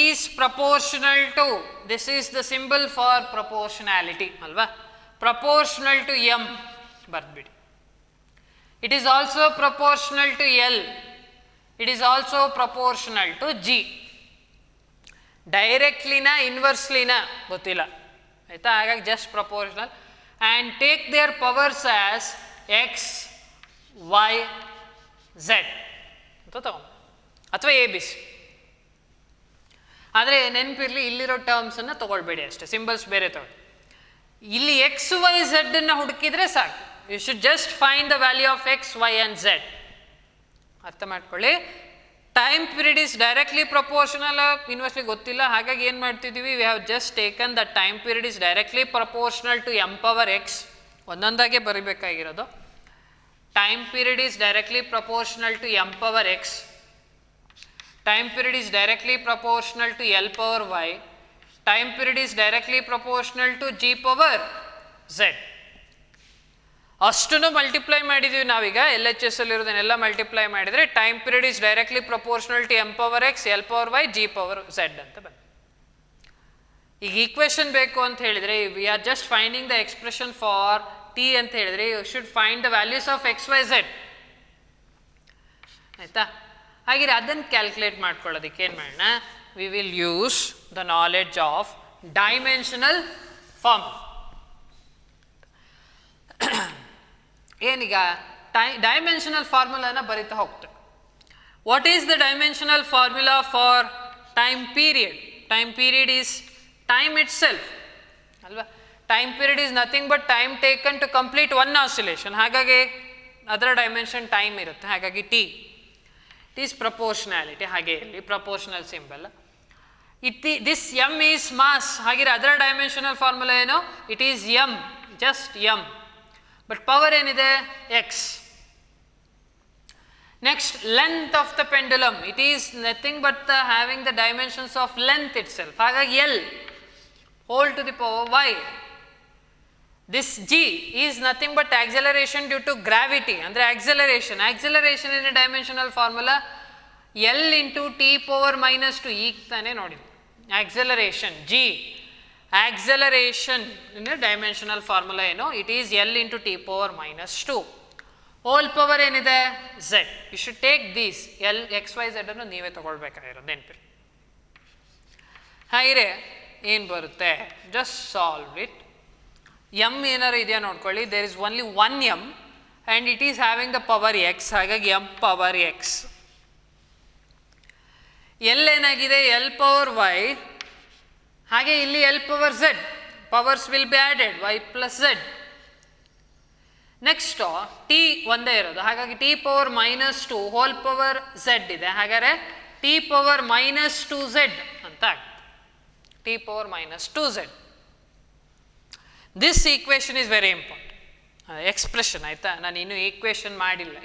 is proportional to, this is the symbol for proportionality ಅಲ್ವಾ, ಪ್ರಪೋರ್ಷನಲ್ ಟು ಎಮ್ ಬರೆದ್ಬಿಡಿ. It is also proportional to l, it is also proportional to g. ಡೈರೆಕ್ಟ್ಲಿನ ಇನ್ವರ್ಸ್ಲಿನ ಗೊತ್ತಿಲ್ಲ, ಆಯಿತಾ? ಹಾಗಾಗಿ just proportional. And take their powers as x Y z ಅಂತ ತಗೊಂಡು, ಅಥವಾ ABC. ಆದರೆ ನೆನಪಿರಲಿ, ಇಲ್ಲಿರೋ ಟರ್ಮ್ಸನ್ನು ತೊಗೊಳ್ಬೇಡಿ ಅಷ್ಟೇ, ಸಿಂಬಲ್ಸ್ ಬೇರೆ ತಗೊಳ್ಳಿ. ಇಲ್ಲಿ XYZ ಹುಡುಕಿದ್ರೆ ಸಾಕು. You should just find the value of X, Y and Z. ಅರ್ಥ ಮಾಡ್ಕೊಳ್ಳಿ. Time period is directly proportional, inversely ಗೊತ್ತಿಲ್ಲ. ಹಾಗಾಗಿ ಏನು ಮಾಡ್ತಿದ್ದೀವಿ, we have just taken the time period is directly proportional to m⁻x. ಒಂದೊಂದಾಗೆ ಬರಿಬೇಕಾಗಿರೋದು. Time period is directly proportional to m⁻x. Time period is directly proportional to l⁻y. Time period is directly proportional to g⁻z. ಅಷ್ಟನ್ನು ಮಲ್ಟಿಪ್ಲೈ ಮಾಡಿದ್ದೀವಿ ನಾವೀಗ. LHS ಅಲ್ಲಿರೋದನ್ನೆಲ್ಲ ಮಲ್ಟಿಪ್ಲೈ ಮಾಡಿದರೆ time period is directly proportional to m⁻x, l⁻y, g⁻z ಅಂತ ಬಂತು. ಈಗ ಈಕ್ವೇಷನ್ ಬೇಕು ಅಂತ ಹೇಳಿದರೆ, we are just finding the expression for T ಅಂತ ಹೇಳಿದರೆ, you should find the values of XYZ. ಆಯಿತಾ. ಹಾಗೆ ಅದನ್ನು ಕ್ಯಾಲ್ಕುಲೇಟ್ ಮಾಡ್ಕೊಳ್ಳೋದಕ್ಕೆ ಏನು ಮಾಡೋಣ, we will use the knowledge of dimensional form. ಏನೀಗ ಡೈಮೆನ್ಷನಲ್ ಫಾರ್ಮುಲಾನ ಬರಿತಾ ಹೋಗ್ತೇವೆ. What is the dimensional formula for time period? Time period is time itself ಅಲ್ವಾ. Time period is nothing but time taken to complete one oscillation. ಹಾಗಾಗಿ ಅದರ ಡೈಮೆನ್ಷನ್ ಟೈಮ್ ಇರುತ್ತೆ. ಹಾಗಾಗಿ ಟಿ ಇಟ್ ಈಸ್ ಪ್ರಪೋರ್ಷನಾಲಿಟಿ. ಹಾಗೆ ಇಲ್ಲಿ proportional symbol. This M is mass. ಹಾಗೆ ಅದರ ಡೈಮೆನ್ಷನಲ್ ಫಾರ್ಮುಲಾ ಏನು? It is M, just M. But power ಏನಿದೆ? X. Next length of the pendulum. It is nothing but having the dimensions of length itself. ಹಾಗಾಗಿ L whole to the power Y. This G is nothing but acceleration due to gravity. ಅಂದರೆ acceleration. Acceleration in dimensional formula L into T power minus two. ಈಗ ತಾನೇ ನೋಡಿದ್ವಿ acceleration G. Acceleration in dimensional formula ಏನು? It is L into T power minus two. Whole power ಏನಿದೆ? Z. You should take these L X Y Z ಅನ್ನು ನೀವೇ ತಗೊಳ್ಬೇಕಾಗಿರೋದು ನೆನಪಿ. ಹಾಗೆ ಏನು ಬರುತ್ತೆ? Just solve it. ಎಮ್ ಏನಾರು ಇದೆಯಾ ನೋಡ್ಕೊಳ್ಳಿ. There is only one M and it is having the power X. ಹಾಗಾಗಿ ಎಮ್ ಪವರ್ ಎಕ್ಸ್. ಎಲ್ ಏನಾಗಿದೆ? L power Y. ಹಾಗೆ ಇಲ್ಲಿ L power Z. Powers will be added Y plus Z. Next T ಒಂದೇ ಇರೋದು. ಹಾಗಾಗಿ T power minus two whole power Z ಇದೆ. ಹಾಗಾದರೆ T power minus two Z ಅಂತ ಆಗ್ತದೆ. T power minus two Z. This equation is very important. Expression ಆಯಿತಾ. ನಾನು ಇನ್ನೂ ಈಕ್ವೇಷನ್ ಮಾಡಿಲ್ಲ.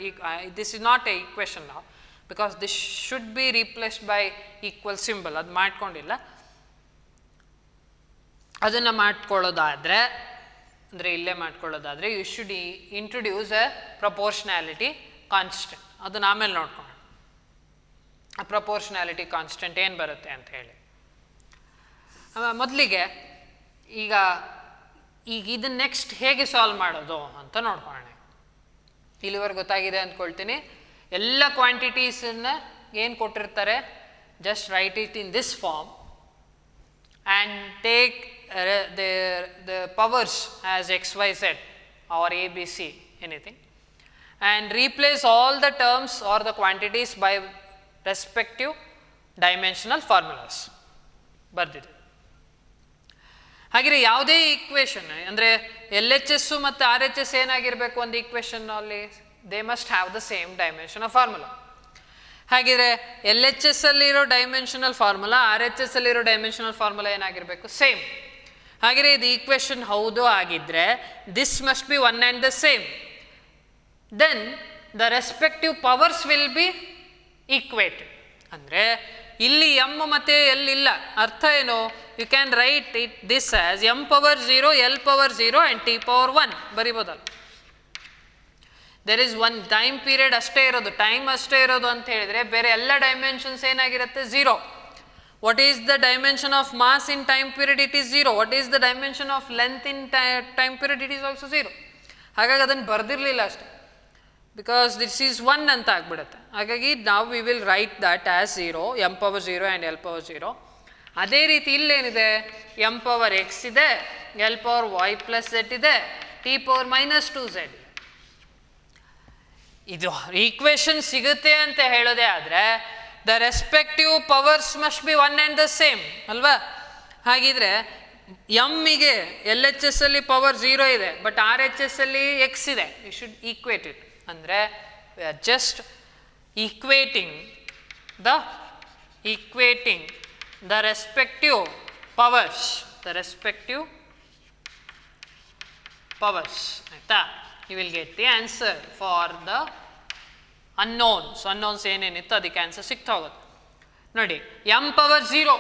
This is not a equation ನಾವು, because this should be replaced by equal symbol. ಅದು ಮಾಡ್ಕೊಂಡಿಲ್ಲ. ಅದನ್ನು ಮಾಡ್ಕೊಳ್ಳೋದಾದರೆ, ಅಂದರೆ ಇಲ್ಲೇ ಮಾಡ್ಕೊಳ್ಳೋದಾದರೆ, you should introduce a proportionality constant. ಅದನ್ನು ಆಮೇಲೆ ನೋಡ್ಕೊಂಡು ಆ ಪ್ರಪೋರ್ಷನಾಲಿಟಿ ಕಾನ್ಸ್ಟೆಂಟ್ ಏನು ಬರುತ್ತೆ ಅಂತ ಹೇಳಿ. ಮೊದಲಿಗೆ ಈಗ ಇದನ್ನು ನೆಕ್ಸ್ಟ್ ಹೇಗೆ ಸಾಲ್ವ್ ಮಾಡೋದು ಅಂತ ನೋಡ್ಕೊಳ್ಳೋಣ. ಇಲ್ಲಿವರೆಗೆ ಗೊತ್ತಾಗಿದೆ ಅಂದ್ಕೊಳ್ತೀನಿ. ಎಲ್ಲ ಕ್ವಾಂಟಿಟೀಸನ್ನು ಏನು ಕೊಟ್ಟಿರ್ತಾರೆ, just write it in this form and take the powers as x, y, z or a, b, c, anything, and replace all the terms or the quantities by respective dimensional formulas. ಬರ್ದಿದೆ. ಹಾಗೆ ಯಾವುದೇ ಈಕ್ವೇಷನ್ ಅಂದರೆ ಎಲ್ ಎಚ್ ಎಸ್ಸು ಮತ್ತು ಆರ್ ಎಚ್ ಎಸ್ ಏನಾಗಿರಬೇಕು ಒಂದು ಈಕ್ವೇಷನ್ನಲ್ಲಿ? They must have the same dimension of formula. ಹಾಗಿದ್ರೆ ಎಲ್ ಎಚ್ ಎಸ್ ಅಲ್ಲಿರೋ dimensional formula, R H S ಅಲ್ಲಿರೋ ಡೈಮೆನ್ಷನಲ್ ಫಾರ್ಮುಲಾ ಏನಾಗಿರಬೇಕು? ಸೇಮ್. ಹಾಗೆಯೇ ಇದು ಈಕ್ವೇಷನ್ ಹೌದು ಆಗಿದ್ದರೆ this must be one and the same. Then the respective powers will be equated. ಅಂದರೆ ಇಲ್ಲಿ ಎಮ್ ಮತ್ತು ಎಲ್ ಇಲ್ಲ. ಅರ್ಥ ಏನು? You can write it this as M power 0, L power 0 and T power 1 ಬರಿಬೋದಲ್ಲ. There is one time period ಅಷ್ಟೇ ಇರೋದು, ಟೈಮ್ ಅಷ್ಟೇ ಇರೋದು ಅಂತ ಹೇಳಿದರೆ ಬೇರೆ ಎಲ್ಲ ಡೈಮೆನ್ಷನ್ಸ್ ಏನಾಗಿರುತ್ತೆ? 0. What is the dimension of mass in time period? It is 0. What is the dimension of length in time period? It is also 0. ಹಾಗಾಗಿ ಅದನ್ನು ಬರೆದಿರಲಿಲ್ಲ ಅಷ್ಟೇ, ಬಿಕಾಸ್ ದಿಸ್ ಈಸ್ 1 ಅಂತ ಆಗ್ಬಿಡುತ್ತೆ. ಹಾಗಾಗಿ ನಾವು we will write that as 0, M power 0 and L power 0. ಅದೇ ರೀತಿ ಇಲ್ಲೇನಿದೆ? ಎಮ್ ಪವರ್ ಎಕ್ಸ್ ಇದೆ, L power Y plus Z ಇದೆ, ಟಿ ಪವರ್ ಮೈನಸ್ 2z. ಇದು ಈಕ್ವೇಷನ್ ಸಿಗುತ್ತೆ ಅಂತ ಹೇಳೋದೇ ಆದರೆ the respective powers must be one and the same ಅಲ್ವಾ. ಹಾಗಿದ್ರೆ ಎಮ್ಮಿಗೆ ಎಲ್ ಎಚ್ ಎಸ್ ಅಲ್ಲಿ ಪವರ್ 0 ಇದೆ, ಬಟ್ ಆರ್ ಎಚ್ ಎಸ್ ಅಲ್ಲಿ ಎಕ್ಸ್ ಇದೆ. You should equate it. ಅಂದರೆ we are just equating the respective powers. ಆಯಿತಾ? You will get the answer for the unknowns ಏನೇನಿತ್ತು ಅದಕ್ಕೆ ಆನ್ಸರ್ ಸಿಗ್ತಾ ಹೋಗುತ್ತೆ. ನೋಡಿ, ಎಮ್ ಪವರ್ 0,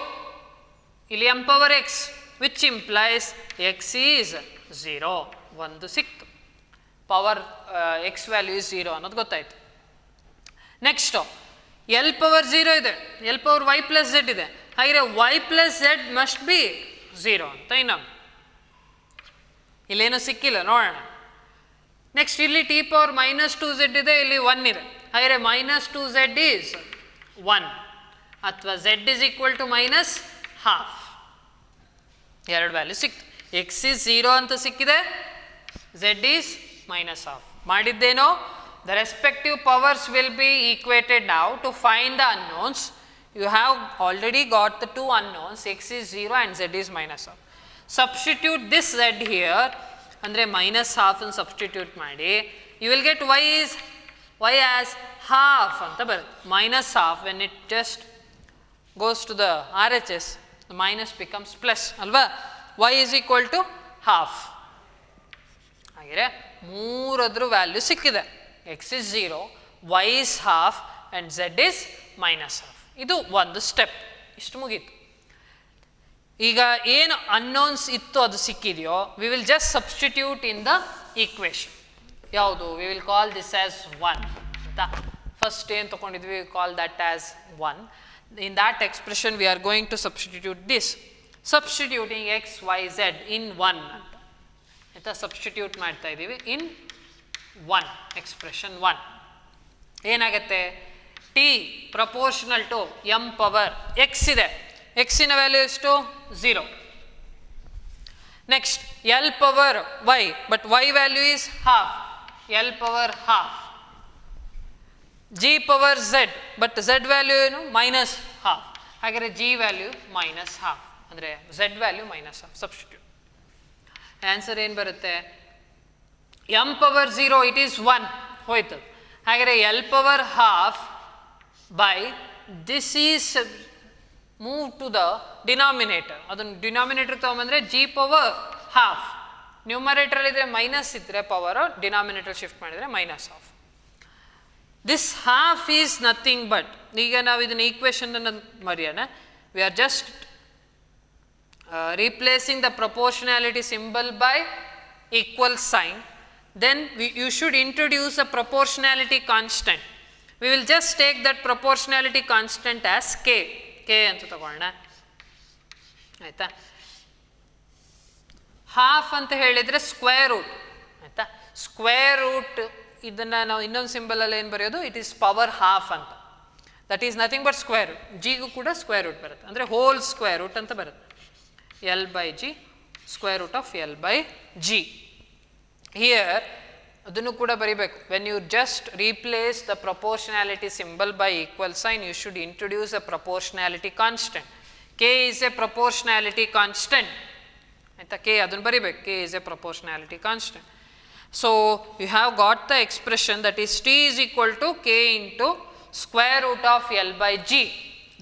ಇಲ್ಲಿ M power X, which implies X is 0. ಒಂದು ಸಿಕ್ತು. ಪವರ್ ಎಕ್ಸ್ ವ್ಯಾಲ್ಯೂ ಇಸ್ 0 ಅನ್ನೋದು ಗೊತ್ತಾಯಿತು. ನೆಕ್ಸ್ಟು ಎಲ್ ಪವರ್ 0 ಇದೆ, L power Y plus Z ಇದೆ. ಹಾಗೆ Y plus Z must be 0 ಅಂತ ಇನ್ನೊಂದು. ಇಲ್ಲೇನೂ ಸಿಕ್ಕಿಲ್ಲ, ನೋಡೋಣ. ನೆಕ್ಸ್ಟ್ ಇಲ್ಲಿ ಟಿ ಪವರ್ ಮೈನಸ್ 2z ಇದೆ, ಇಲ್ಲಿ 1 ಇದೆ. ಹಾಗಾದರೆ ಮೈನಸ್ 2z ಈಸ್ 1 ಅಥವಾ z is equal to minus half. ಎರಡು ವ್ಯಾಲ್ಯೂ ಸಿಕ್ತು. ಎಕ್ಸ್ ಈಸ್ 0 ಅಂತ ಸಿಕ್ಕಿದೆ, z ಈಸ್ ಮೈನಸ್ ಹಾಫ್. ಮಾಡಿದ್ದೇನೋ the respective powers will be equated now to find the unknowns. You have already got the two unknowns, x is 0 and z is minus half. Substitute this z here, ಅಂದರೆ minus half and substitute ಮಾಡಿ, you will get y as half ಅಂತ ಬರುತ್ತೆ. Minus half, when it just goes to the RHS, the minus becomes plus ಅಲ್ವಾ. y is equal to half. ಹಾಗೆ ಮೂರದ್ರ ವ್ಯಾಲ್ಯೂ ಸಿಕ್ಕಿದೆ. x is 0, y is half and z is minus half. ಇದು ಒಂದು ಸ್ಟೆಪ್. ಇಷ್ಟು ಮುಗೀತು. ಈಗ ಏನು ಅನ್ನೋನ್ಸ್ ಇತ್ತು ಅದು ಸಿಕ್ಕಿದೆಯೋ, we will just substitute in the equation. ಯಾವುದು? We will call this as 1 ಅಂತ. ಫಸ್ಟ್ ಏನು ತೊಗೊಂಡಿದ್ವಿ, call that as 1. In that expression we are going to substitute this, substituting X Y Z in 1 ಅಂತ ಆಯಿತಾ. ಸಬ್ಸ್ಟಿಟ್ಯೂಟ್ ಮಾಡ್ತಾ ಇದ್ದೀವಿ ಇನ್ 1 ಎಕ್ಸ್ಪ್ರೆಷನ್ 1. ಏನಾಗುತ್ತೆ? t proportional to m power x ಇದೆ. ಎಕ್ಸಿನ ವ್ಯಾಲ್ಯೂ ಎಷ್ಟು? 0. Next l power y, but y value is half, l power half. g power z, but z value ಏನು? Minus half. ಹಾಗಾದರೆ g ವ್ಯಾಲ್ಯೂ ಮೈನಸ್ ಹಾಫ್, ಅಂದರೆ z value minus half. Substitute answer ಏನು ಬರುತ್ತೆ? m ಪವರ್ 0 ಇಟ್ ಈಸ್ 1 ಹೋಯ್ತು. ಹಾಗಾದರೆ l power half by this is move to the denominator. ಅದನ್ನು ಡಿನಾಮಿನೇಟರ್ ತೊಗೊಂಬಂದರೆ g ಪವರ್ ಹಾಫ್. ನ್ಯೂಮರೇಟರ್ ಇದ್ದರೆ ಮೈನಸ್ ಇದ್ದರೆ ಪವರ್, ಡಿನಾಮಿನೇಟರ್ ಶಿಫ್ಟ್ ಮಾಡಿದರೆ minus half. This half is nothing but, ಈಗ ನಾವು ಇದನ್ನು ಈಕ್ವೇಷನನ್ನು ಮರೆಯೋಣ. We are just replacing the proportionality symbol by equal sign. Then you should introduce a proportionality constant. We will just take that proportionality constant as k. k ಅಂತ ತಗೊಳ್ಳೋಣ ಆಯಿತಾ. ಹಾಫ್ ಅಂತ ಹೇಳಿದರೆ ಸ್ಕ್ವೇರ್ ರೂಟ್ ಆಯಿತಾ. ಸ್ಕ್ವೇರ್ ರೂಟ್ ಇದನ್ನು ನಾವು ಇನ್ನೊಂದು ಸಿಂಬಲಲ್ಲಿ ಏನು ಬರೆಯೋದು? ಇಟ್ ಈಸ್ ಪವರ್ ಹಾಫ್ ಅಂತ. That is nothing but square root. ಜಿಗೂ ಕೂಡ ಸ್ಕ್ವೇರ್ ರೂಟ್ ಬರುತ್ತೆ, ಅಂದರೆ ಹೋಲ್ ಸ್ಕ್ವೇರ್ ರೂಟ್ ಅಂತ ಬರುತ್ತೆ. L by G, square root of L by G. Here ಅದನ್ನು ಕೂಡ ಬರೀಬೇಕು. When you just replace the proportionality symbol by equal sign, you should introduce a proportionality constant. K is a proportionality constant ಆಯಿತಾ. ಕೆ ಅದನ್ನು ಬರೀಬೇಕು. K is a proportionality constant. So you have got the expression that is T is equal to K into square root of L by G.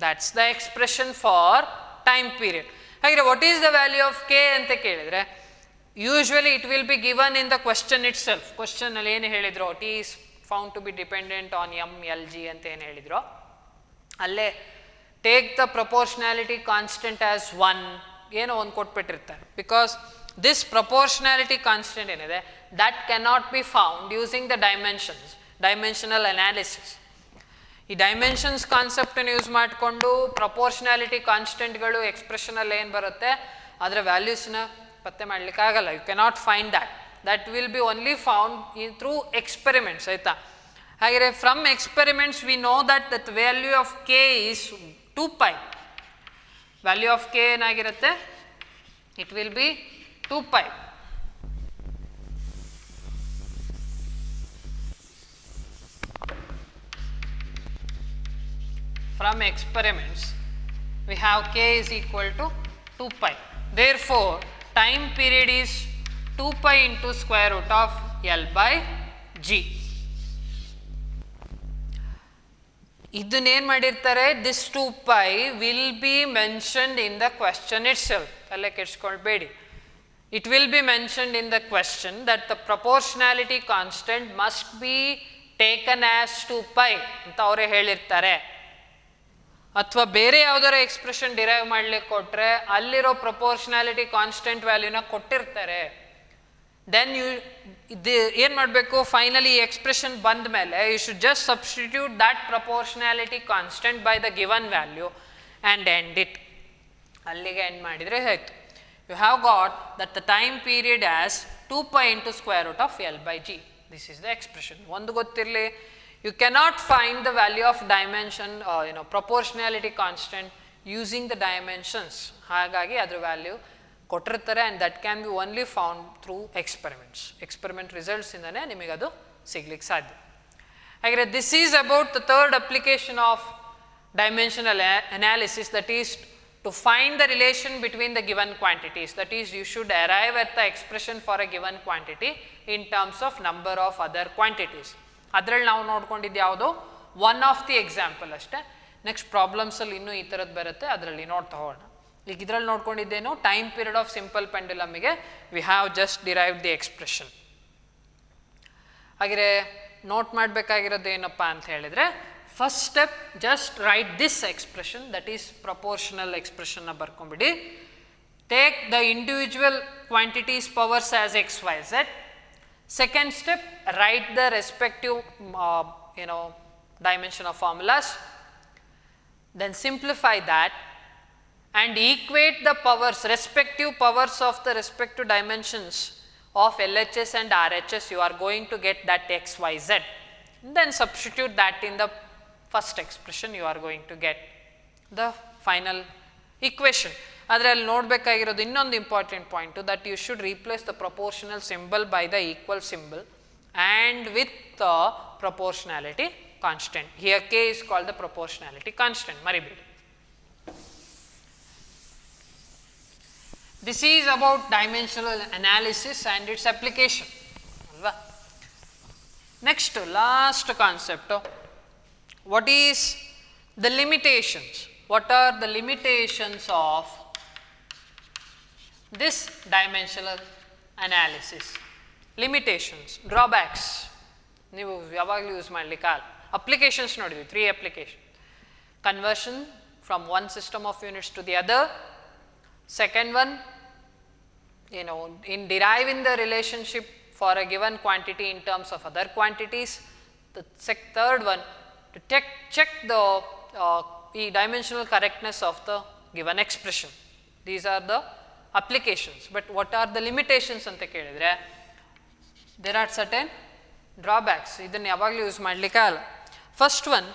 That's the expression for time period. ಹಾಗೆ what is the value of K ಅಂತ ಕೇಳಿದರೆ, usually it will be given in the question itself. ಕ್ವೆಶ್ಚನಲ್ಲಿ ಏನು ಹೇಳಿದ್ರು? T is found to be dependent on M L G ಅಂತ ಏನು ಹೇಳಿದ್ರು, ಅಲ್ಲೇ take the proportionality constant as 1 ಏನೋ ಒಂದು ಕೊಟ್ಬಿಟ್ಟಿರ್ತಾರೆ. ಬಿಕಾಸ್ ದಿಸ್ ಪ್ರಪೋರ್ಷನಾಲಿಟಿ ಕಾನ್ಸ್ಟೆಂಟ್ ಏನಿದೆ, that cannot be found using the dimensions, dimensional analysis. ಈ ಡೈಮೆನ್ಷನ್ಸ್ ಕಾನ್ಸೆಪ್ಟನ್ನು ಯೂಸ್ ಮಾಡಿಕೊಂಡು ಪ್ರಪೋರ್ಷನಾಲಿಟಿ ಕಾನ್ಸ್ಟೆಂಟ್ಗಳು ಎಕ್ಸ್ಪ್ರೆಷನಲ್ಲಿ ಏನು ಬರುತ್ತೆ ಅದರ ವ್ಯಾಲ್ಯೂಸ್ನ ಪತ್ತೆ ಮಾಡಲಿಕ್ಕಾಗಲ್ಲ. You cannot find that. That will be only found through experiments ಆಯಿತಾ. ಹಾಗೆ from experiments we know that that value of K is 2π. Value of K ಏನಾಗಿರುತ್ತೆ? It will be 2π. From experiments we have k is equal to 2π. Therefore time period is 2π into square root of L by G. ಇದನ್ನೇನು ಮಾಡಿರ್ತಾರೆ? This 2π will be mentioned in the question itself. ತಲೆ ಕೆಡಿಸ್ಕೊಳ್ಬೇಡಿ. It will be mentioned in the question that the proportionality constant must be taken as 2π ಅಂತ ಅವರೇ ಹೇಳಿರ್ತಾರೆ. ಅಥವಾ ಬೇರೆ ಯಾವುದಾರ ಎಕ್ಸ್ಪ್ರೆಷನ್ ಡಿರೈವ್ ಮಾಡಲಿಕ್ಕೆ ಕೊಟ್ಟರೆ ಅಲ್ಲಿರೋ ಪ್ರಪೋರ್ಷನಾಲಿಟಿ ಕಾನ್ಸ್ಟೆಂಟ್ ವ್ಯಾಲ್ಯೂನ ಕೊಟ್ಟಿರ್ತಾರೆ. ದೆನ್ ಏನು ಮಾಡಬೇಕು? ಫೈನಲಿ ಈ ಎಕ್ಸ್ಪ್ರೆಷನ್ ಬಂದ ಮೇಲೆ you should just substitute that proportionality constant by the given value and end it. ಅಲ್ಲಿಗೆ ಎಂಡ್ ಮಾಡಿದರೆ ಆಯಿತು. You have got that the time period as 2π into square root of L by G. This is the expression. ಒಂದು ಗೊತ್ತಿರಲಿ, you cannot find the value of dimension proportionality constant using the dimensions. ಹಾಗಾಗಿ ಅದರ ವ್ಯಾಲ್ಯೂ ಕೊಟ್ಟಿರ್ತಾರೆ and that can be only found through experiment ರಿಸಲ್ಟ್ಸಿಂದನೇ ನಿಮಗೆ ಅದು ಸಿಗ್ಲಿಕ್ಕೆ ಸಾಧ್ಯ. ಹಾಗೆ this is about the third application of dimensional analysis, that is to find the relation between the given quantities, that is you should arrive at the expression for a given quantity in terms of number of other quantities. ಅದರಲ್ಲಿ ನಾವು ನೋಡ್ಕೊಂಡಿದ್ದು ಯಾವುದು ಒನ್ ಆಫ್ ದಿ ಎಕ್ಸಾಂಪಲ್ ಅಷ್ಟೇ. ನೆಕ್ಸ್ಟ್ ಪ್ರಾಬ್ಲಮ್ಸಲ್ಲಿ ಇನ್ನೂ ಈ ಥರದ್ದು ಬರುತ್ತೆ, ಅದರಲ್ಲಿ ನೋಡ್ತಾ ಹೋಗೋಣ. ಈಗ ಇದರಲ್ಲಿ ನೋಡ್ಕೊಂಡಿದ್ದೇನು ಟೈಮ್ ಪೀರಿಯಡ್ ಆಫ್ ಸಿಂಪಲ್ ಪೆಂಡುಲಮ್ಗೆ we have just derived the expression. ಹಾಗೆ ನೋಟ್ ಮಾಡಬೇಕಾಗಿರೋದು ಏನಪ್ಪ ಅಂತ ಹೇಳಿದರೆ, first step just write this expression, that is proportional ಎಕ್ಸ್ಪ್ರೆಷನ್ನ ಬರ್ಕೊಂಬಿಡಿ. Take the individual quantities powers as X Y Z. Second step, write the respective dimension of formulas, then simplify that and equate the powers, respective powers of the respective dimensions of LHS and RHS. You are going to get that XYZ, then substitute that in the first expression, you are going to get the final equation. ಅದರಲ್ಲಿ ನೋಡಬೇಕಾಗಿರೋದು ಇನ್ನೊಂದು important point, that you should replace the proportional symbol by the equal symbol and with the proportionality constant. Here K is called the proportionality constant. Maribedi. This is about dimensional analysis and its application. Next, last concept. What is the limitations? What are the limitations of this dimensional analysis? Limitations, drawbacks ನೀವು ಯಾವಾಗಲೂ ಯೂಸ್ ಮಾಡಲಿಕ್ಕಾಗಲ್ಲ. ಅಪ್ಲಿಕೇಶನ್ಸ್ ನೋಡಿದ್ವಿ, 3 application. Conversion from one system of units to the other. Second one, in deriving the relationship for a given quantity in terms of other quantities. The third one, to check the dimensional correctness of the given expression. These are the applications. But what are the limitations ಅಂತ ಕೇಳಿದರೆ, there are certain drawbacks. ಇದನ್ನು ಯಾವಾಗಲೂ ಯೂಸ್ ಮಾಡಲಿಕ್ಕಾಗಲ್ಲ. First one,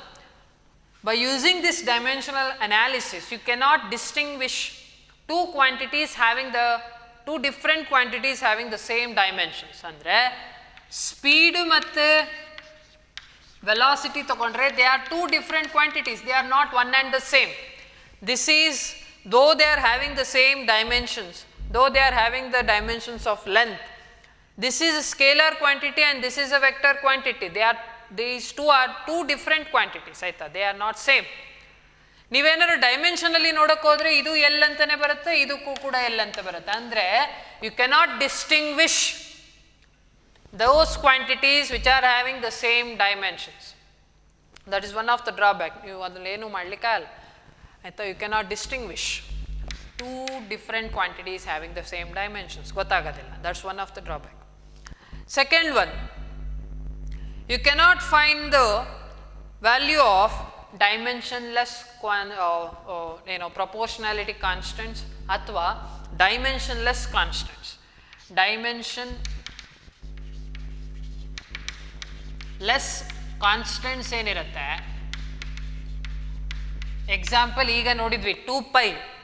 by using this dimensional analysis you cannot distinguish two different quantities having the same dimensions. ಅಂದರೆ ಸ್ಪೀಡ್ ಮತ್ತು ವೆಲಾಸಿಟಿ ತಗೊಂಡ್ರೆ they are two different quantities, they are not one and the same. This is, though they are having the same dimensions, though they are having the dimensions of length, this is a scalar quantity and this is a vector quantity. These two are two different quantities. ಆಯ್ತಾ, they are not same. ನೀವೇನಾದ್ರು ಡೈಮೆನ್ಷನಲ್ಲಿ ನೋಡೋಕೆ ಹೋದರೆ ಇದು ಎಲ್ ಅಂತಲೇ ಬರುತ್ತೆ, ಇದಕ್ಕೂ ಕೂಡ ಎಲ್ ಅಂತ ಬರುತ್ತೆ. ಅಂದರೆ you cannot distinguish those quantities which are having the same dimensions. That is one of the drawback. ನೀವು ಅದನ್ನು ಏನು ಮಾಡಲಿಕ್ಕಾಗಲ್ಲ. ಆಯಿತಾ, you cannot distinguish two different quantities having the same dimensions. ಗೊತ್ತಾಗೋದಿಲ್ಲ. That's one of the drawback. Second one, you cannot find the value of dimensionless proportionality constants ಅಥವಾ dimensionless constants. dimensionless constants ಏನಿರುತ್ತೆ, ಎಕ್ಸಾಂಪಲ್ ಈಗ ನೋಡಿದ್ವಿ 2π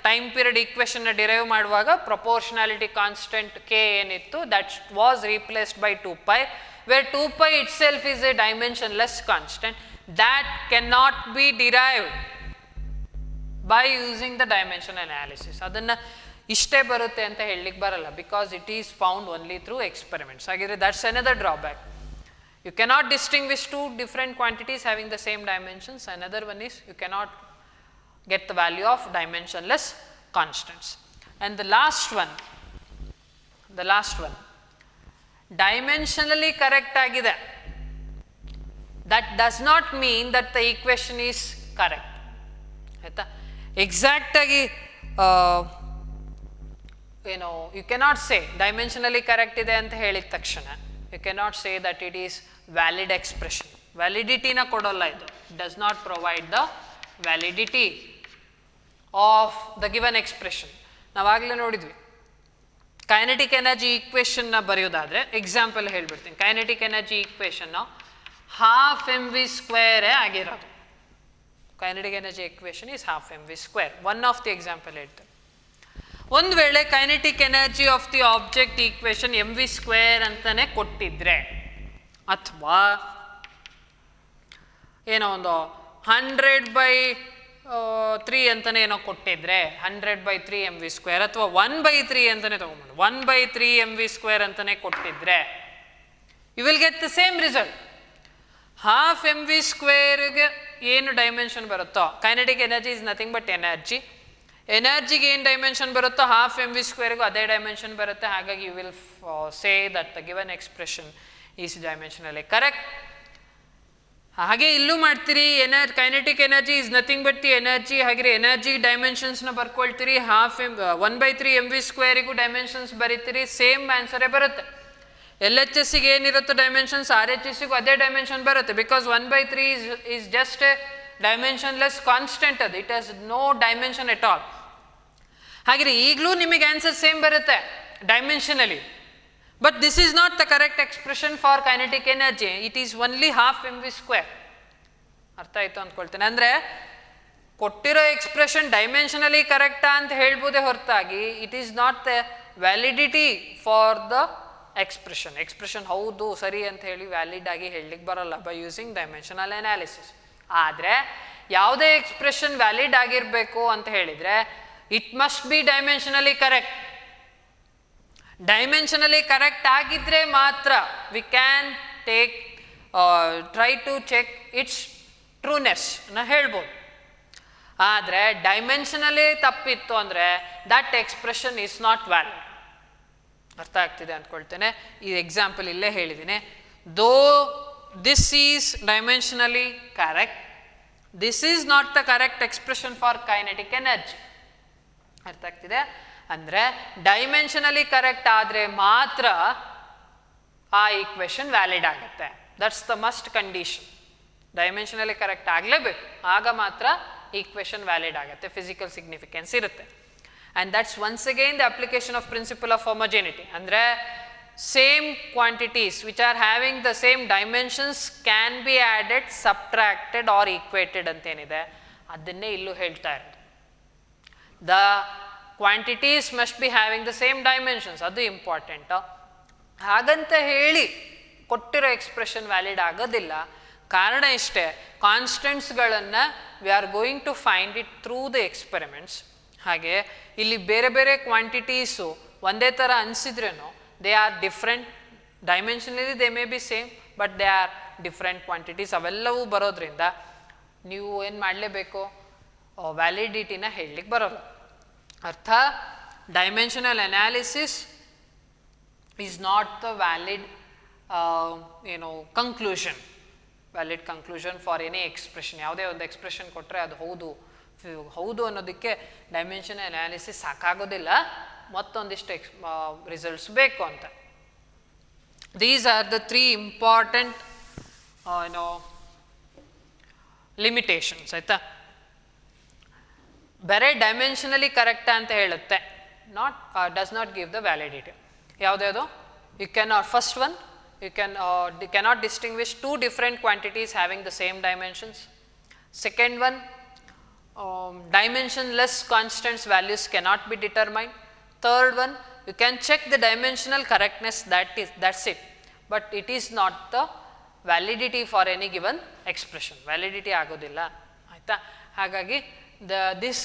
ಟೈಮ್ ಪೀರಿಯಡ್ ಈಕ್ವೇಷನ್ನ ಡಿರೈವ್ ಮಾಡುವಾಗ ಪ್ರಪೋರ್ಷನಾಲಿಟಿ ಕಾನ್ಸ್ಟೆಂಟ್ ಕೆ ಏನಿತ್ತು, that was replaced by 2π, where 2π itself is a dimensionless constant that can not be derived by using the dimension analysis. ಅದನ್ನು ಇಷ್ಟೇ ಬರುತ್ತೆ ಅಂತ ಹೇಳಲಿಕ್ಕೆ ಬರಲ್ಲ, because it is found only through experiments. ಹಾಗಿದ್ರೆ that's another drawback. You cannot distinguish two different quantities having the same dimensions. Another one is you cannot get the value of dimensionless constants. And the last one, dimensionally correct agide, that does not mean that the equation is correct. ಆಯಿತಾ, exact agi you cannot say dimensionally correct ide anta ಹೇಳಿದ ತಕ್ಷಣ you cannot say that it is valid expression. Validity na ಕೊಡೋಲ್ಲ ಇದು. It does not provide the validity of the given expression. ನಾವಾಗಲೇ ನೋಡಿದ್ವಿ, ಕೈನೆಟಿಕ್ ಎನರ್ಜಿ ಈಕ್ವೇಷನ್ನ ಬರೆಯೋದಾದರೆ ಎಕ್ಸಾಂಪಲ್ ಹೇಳ್ಬಿಡ್ತೀನಿ. ಕೈನೆಟಿಕ್ ಎನರ್ಜಿ ಈಕ್ವೇಷನ್ನ ಹಾಫ್ ಎಮ್ ವಿ ಸ್ಕ್ವೇರೇ ಆಗಿರೋದು. Kinetic energy equation is half M V square. One of the example ಹೇಳ್ತೇನೆ. ಒಂದು ವೇಳೆ kinetic energy of the object equation M V square ಅಂತಾನೆ ಕೊಟ್ಟಿದ್ರೆ, ಅಥವಾ ಏನೋ ಒಂದು 100/3 ಅಂತಲೇ ಏನೋ ಕೊಟ್ಟಿದ್ರೆ 100/3 ಎಮ್ ವಿ ಸ್ಕ್ವೇರ್, ಅಥವಾ 1/3 ಅಂತಲೇ ತೊಗೊಂಡು 1/3 ಎಮ್ ವಿ ಸ್ಕ್ವೇರ್ ಅಂತಲೇ ಕೊಟ್ಟಿದ್ರೆ, you will get the same result. Half M V ಸ್ಕ್ವೇರ್ಗೆ ಏನು ಡೈಮೆನ್ಷನ್ ಬರುತ್ತೋ, kinetic energy is nothing but energy, ಎನರ್ಜಿಗೆ ಏನು ಡೈಮೆನ್ಷನ್ ಬರುತ್ತೋ ಹಾಫ್ ಎಮ್ ವಿ ಸ್ಕ್ವೇರ್ಗೂ ಅದೇ ಡೈಮೆನ್ಷನ್ ಬರುತ್ತೆ. ಹಾಗಾಗಿ you will say that the given expression is dimensionally correct. ಹಾಗೆ ಇಲ್ಲೂ ಮಾಡ್ತೀರಿ, kinetic energy is nothing but the energy. ಹಾಗೆ ಎನರ್ಜಿ ಡೈಮೆನ್ಷನ್ಸ್ನ ಬರ್ಕೊಳ್ತೀರಿ, 1/3 ಎಮ್ ವಿ ಸ್ಕ್ವೇರಿಗೂ ಡೈಮೆನ್ಷನ್ಸ್ ಬರೀತೀರಿ, ಸೇಮ್ ಆನ್ಸರೇ ಬರುತ್ತೆ. ಎಲ್ ಎಚ್ ಎಸ್ಸಿಗೆ ಏನಿರುತ್ತೋ ಡೈಮೆನ್ಷನ್ಸ್ ಆರ್ ಎಚ್ ಎಸ್ಸಿಗೂ ಅದೇ ಡೈಮೆನ್ಷನ್ ಬರುತ್ತೆ. Because 1/3 is just a dimensionless constant, ಅದು it has no dimension at all. ಹಾಗೆ ಈಗಲೂ ನಿಮಗೆ ಆನ್ಸರ್ ಸೇಮ್ ಬರುತ್ತೆ dimensionally. But this is not the correct expression for kinetic energy, it is only half M V square. ಅರ್ಥ ಆಯಿತು ಅಂದ್ಕೊಳ್ತೇನೆ. ಅಂದರೆ ಕೊಟ್ಟಿರೋ ಎಕ್ಸ್ಪ್ರೆಷನ್ ಡೈಮೆನ್ಷನಲಿ ಕರೆಕ್ಟಾ ಅಂತ ಹೇಳ್ಬೋದೇ ಹೊರತಾಗಿ it is not the validity for the expression ಹೌದು ಸರಿ ಅಂತ ಹೇಳಿ ವ್ಯಾಲಿಡ್ ಆಗಿ ಹೇಳಲಿಕ್ಕೆ ಬರೋಲ್ಲ ಬೈ ಯೂಸಿಂಗ್ ಡೈಮೆನ್ಷನಲ್ ಅನಾಲಿಸಿಸ್. ಆದರೆ ಯಾವುದೇ ಎಕ್ಸ್ಪ್ರೆಷನ್ ವ್ಯಾಲಿಡ್ ಆಗಿರಬೇಕು ಅಂತ ಹೇಳಿದರೆ it must be dimensionally correct. Dimensionally correct ಆಗಿದ್ದರೆ ಮಾತ್ರ we can try to check its trueness ನ ಹೇಳ್ಬೋದು. ಆದರೆ ಡೈಮೆನ್ಷನಲಿ ತಪ್ಪಿತ್ತು ಅಂದರೆ that expression is not valid. ಅರ್ಥ ಆಗ್ತಿದೆ ಅಂದ್ಕೊಳ್ತೇನೆ. ಈ ಎಕ್ಸಾಂಪಲ್ ಇಲ್ಲೇ ಹೇಳಿದ್ದೀನಿ. Though this is dimensionally correct, this is not the correct expression for kinetic energy. ಅರ್ಥ ಆಗ್ತಿದೆ. ಅಂದರೆ ಡೈಮೆನ್ಷನಲಿ ಕರೆಕ್ಟ್ ಆದರೆ ಮಾತ್ರ ಆ ಈಕ್ವೇಶನ್ ವ್ಯಾಲಿಡ್ ಆಗುತ್ತೆ. That's the must condition. Dimensionally correct ಆಗಲೇಬೇಕು, ಆಗ ಮಾತ್ರ ಈಕ್ವೇಶನ್ ವ್ಯಾಲಿಡ್ ಆಗುತ್ತೆ, ಫಿಸಿಕಲ್ ಸಿಗ್ನಿಫಿಕೆನ್ಸ್ ಇರುತ್ತೆ. And that's once again the application of principle of homogeneity. Andre same quantities which are having the same dimensions can be added, subtracted or equated antenide adanne illu helta irodu. The quantities must be having the same dimensions, adu important. Haganta heli kottiro expression valid agodilla. Karana ishte, constants galanna we are going to find it through the experiments. ಹಾಗೆ ಇಲ್ಲಿ ಬೇರೆ ಬೇರೆ ಕ್ವಾಂಟಿಟೀಸು ಒಂದೇ ಥರ ಅನಿಸಿದ್ರೇನು they are different dimensionally, they may be same but they are different quantities. ಅವೆಲ್ಲವೂ ಬರೋದ್ರಿಂದ ನೀವು ಏನು ಮಾಡಲೇಬೇಕು, ವ್ಯಾಲಿಡಿಟಿನ ಹೇಳಲಿಕ್ಕೆ ಬರೋಲ್ಲ. ಅರ್ಥ, dimensional analysis is not the valid conclusion, valid conclusion for any expression. ಯಾವುದೇ ಒಂದು ಎಕ್ಸ್ಪ್ರೆಷನ್ ಕೊಟ್ಟರೆ ಅದು ಹೌದು ಅನ್ನೋದಕ್ಕೆ ಡೈಮೆನ್ಷನ್ ಅನಾಲಿಸಿಸ್ ಸಾಕಾಗೋದಿಲ್ಲ, ಮತ್ತೊಂದಿಷ್ಟು ರಿಸಲ್ಟ್ಸ್ ಬೇಕು ಅಂತ. These are the 3 important limitations. ಆಯಿತಾ, ಬರೀ ಡೈಮೆನ್ಷನಲಿ ಕರೆಕ್ಟಾ ಅಂತ ಹೇಳುತ್ತೆ, does not give the validity. ಯಾವುದ್ಯಾವುದು? You cannot, first one, you cannot distinguish 2 different quantities having the same dimensions. Second one, dimensionless constants values cannot be determined. Third one, you can check the dimensional correctness, that's it, but it is not the validity for any given expression. Validity agodilla. ಆಯಿತಾ, ಹಾಗಾಗಿ this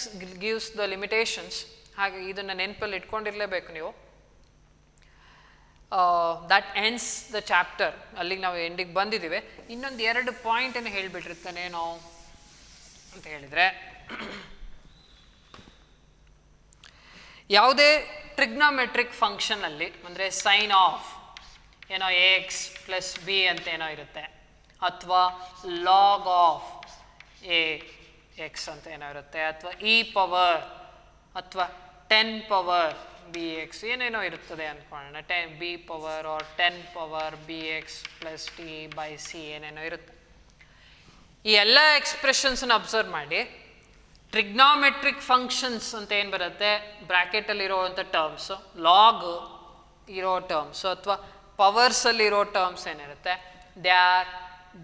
gives the limitations. ಹಾಗೆ ಇದನ್ನು ನೆನಪಲ್ಲಿ ಇಟ್ಕೊಂಡಿರಲೇಬೇಕು ನೀವು. That ends the chapter. ಅಲ್ಲಿಗೆ ನಾವು ಎಂಡಿಗೆ ಬಂದಿದ್ದೀವಿ. ಇನ್ನೊಂದು 2 ಪಾಯಿಂಟನ್ನು ಹೇಳಿಬಿಟ್ಟಿರ್ತಾನೇನೋ ಅಂತ ಹೇಳಿದರೆ, ಯಾವುದೇ ಟ್ರಿಗ್ನೋಮೆಟ್ರಿಕ್ ಫಂಕ್ಷನಲ್ಲಿ ಅಂದರೆ ಸೈನ್ ಆಫ್ AX + B ಅಂತ ಏನೋ ಇರುತ್ತೆ, ಅಥವಾ ಲಾಗ್ ಆಫ್ AX ಅಂತ ಏನೋ ಇರುತ್ತೆ, ಅಥವಾ e ಪವರ್ ಅಥವಾ 10 ಪವರ್ BX ಏನೇನೋ ಇರುತ್ತದೆ ಅಂದ್ಕೊಳ್ಳೋಣ. 10 B power or 10 power BX + T/C ಏನೇನೋ ಇರುತ್ತೆ. ಈ ಎಲ್ಲ ಎಕ್ಸ್ಪ್ರೆಷನ್ಸನ್ನು ಅಬ್ಸರ್ವ್ ಮಾಡಿ. ಟ್ರಿಗ್ನಾಮೆಟ್ರಿಕ್ ಫಂಕ್ಷನ್ಸ್ ಅಂತ ಏನು ಬರುತ್ತೆ, ಬ್ರ್ಯಾಕೆಟಲ್ಲಿರೋವಂಥ ಟರ್ಮ್ಸು, ಲಾಗ್ ಇರೋ ಟರ್ಮ್ಸು ಅಥವಾ ಪವರ್ಸಲ್ಲಿರೋ ಟರ್ಮ್ಸ್ ಏನಿರುತ್ತೆ, ದೇ ಆರ್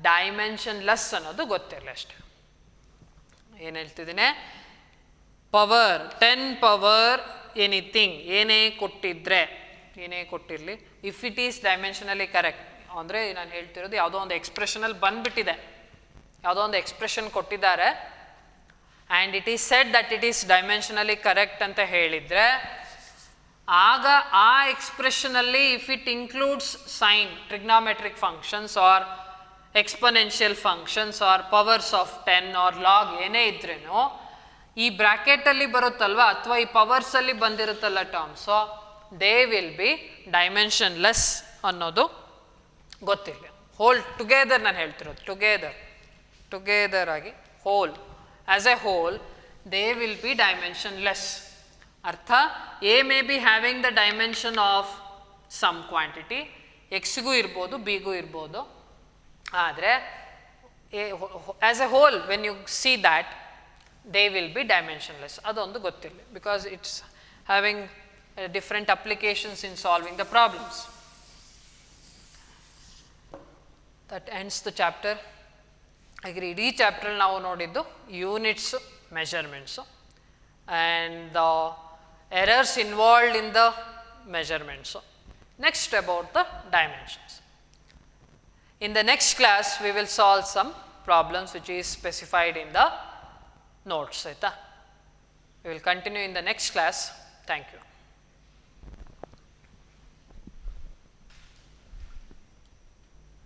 ಡೈಮೆನ್ಷನ್ಲೆಸ್ ಅನ್ನೋದು ಗೊತ್ತಿರಲಿ ಅಷ್ಟೆ. ಏನು ಹೇಳ್ತಿದ್ದೀನಿ, ಪವರ್ 10 ಪವರ್ ಎನಿಥಿಂಗ್ ಏನೇ ಕೊಟ್ಟಿರಲಿ, if it is dimensionally correct ಅಂದರೆ ನಾನು ಹೇಳ್ತಿರೋದು ಯಾವುದೋ ಒಂದು ಎಕ್ಸ್ಪ್ರೆಷನಲ್ಲಿ ಬಂದುಬಿಟ್ಟಿದೆ, ಯಾವುದೋ ಒಂದು ಎಕ್ಸ್ಪ್ರೆಷನ್ ಕೊಟ್ಟಿದ್ದಾರೆ and it is said that it is dimensionally correct ಅಂತ ಹೇಳಿದರೆ, ಆಗ ಆ ಎಕ್ಸ್ಪ್ರೆಷನಲ್ಲಿ if it includes sine, trigonometric functions or exponential functions or powers of 10 or log ಏನೇ ಇದ್ರೇನು, ಈ ಬ್ರ್ಯಾಕೆಟಲ್ಲಿ ಬರುತ್ತಲ್ವ ಅಥವಾ ಈ ಪವರ್ಸಲ್ಲಿ ಬಂದಿರುತ್ತಲ್ಲ terms, they will be dimensionless ಅನ್ನೋದು ಗೊತ್ತಿರಲಿ. ಹೋಲ್ ಟುಗೆದರ್ ನಾನು ಹೇಳ್ತಿರೋದು, ಟುಗೆದರ್ ಆಗಿ whole, as a whole they will be dimensionless. ಅರ್ಥ, A may be having the dimension of some quantity, ಎಕ್ಸ್ಗೂ ಇರ್ಬೋದು ಬಿಗೂ ಇರ್ಬೋದು, ಆದರೆ as a whole when you see that they will be dimensionless. ಅದೊಂದು ಗೊತ್ತಿರಲಿ, because it's having different applications in solving the problems. That ends the chapter. ಹಾಗೆ ಇಡೀ ಚಾಪ್ಟ್ರಲ್ಲಿ ನಾವು ನೋಡಿದ್ದು units, measurements and the errors involved in the measurements. Next about the dimensions. In the next class, we will solve some problems which is specified in the notes. We will continue in the next class. Thank you.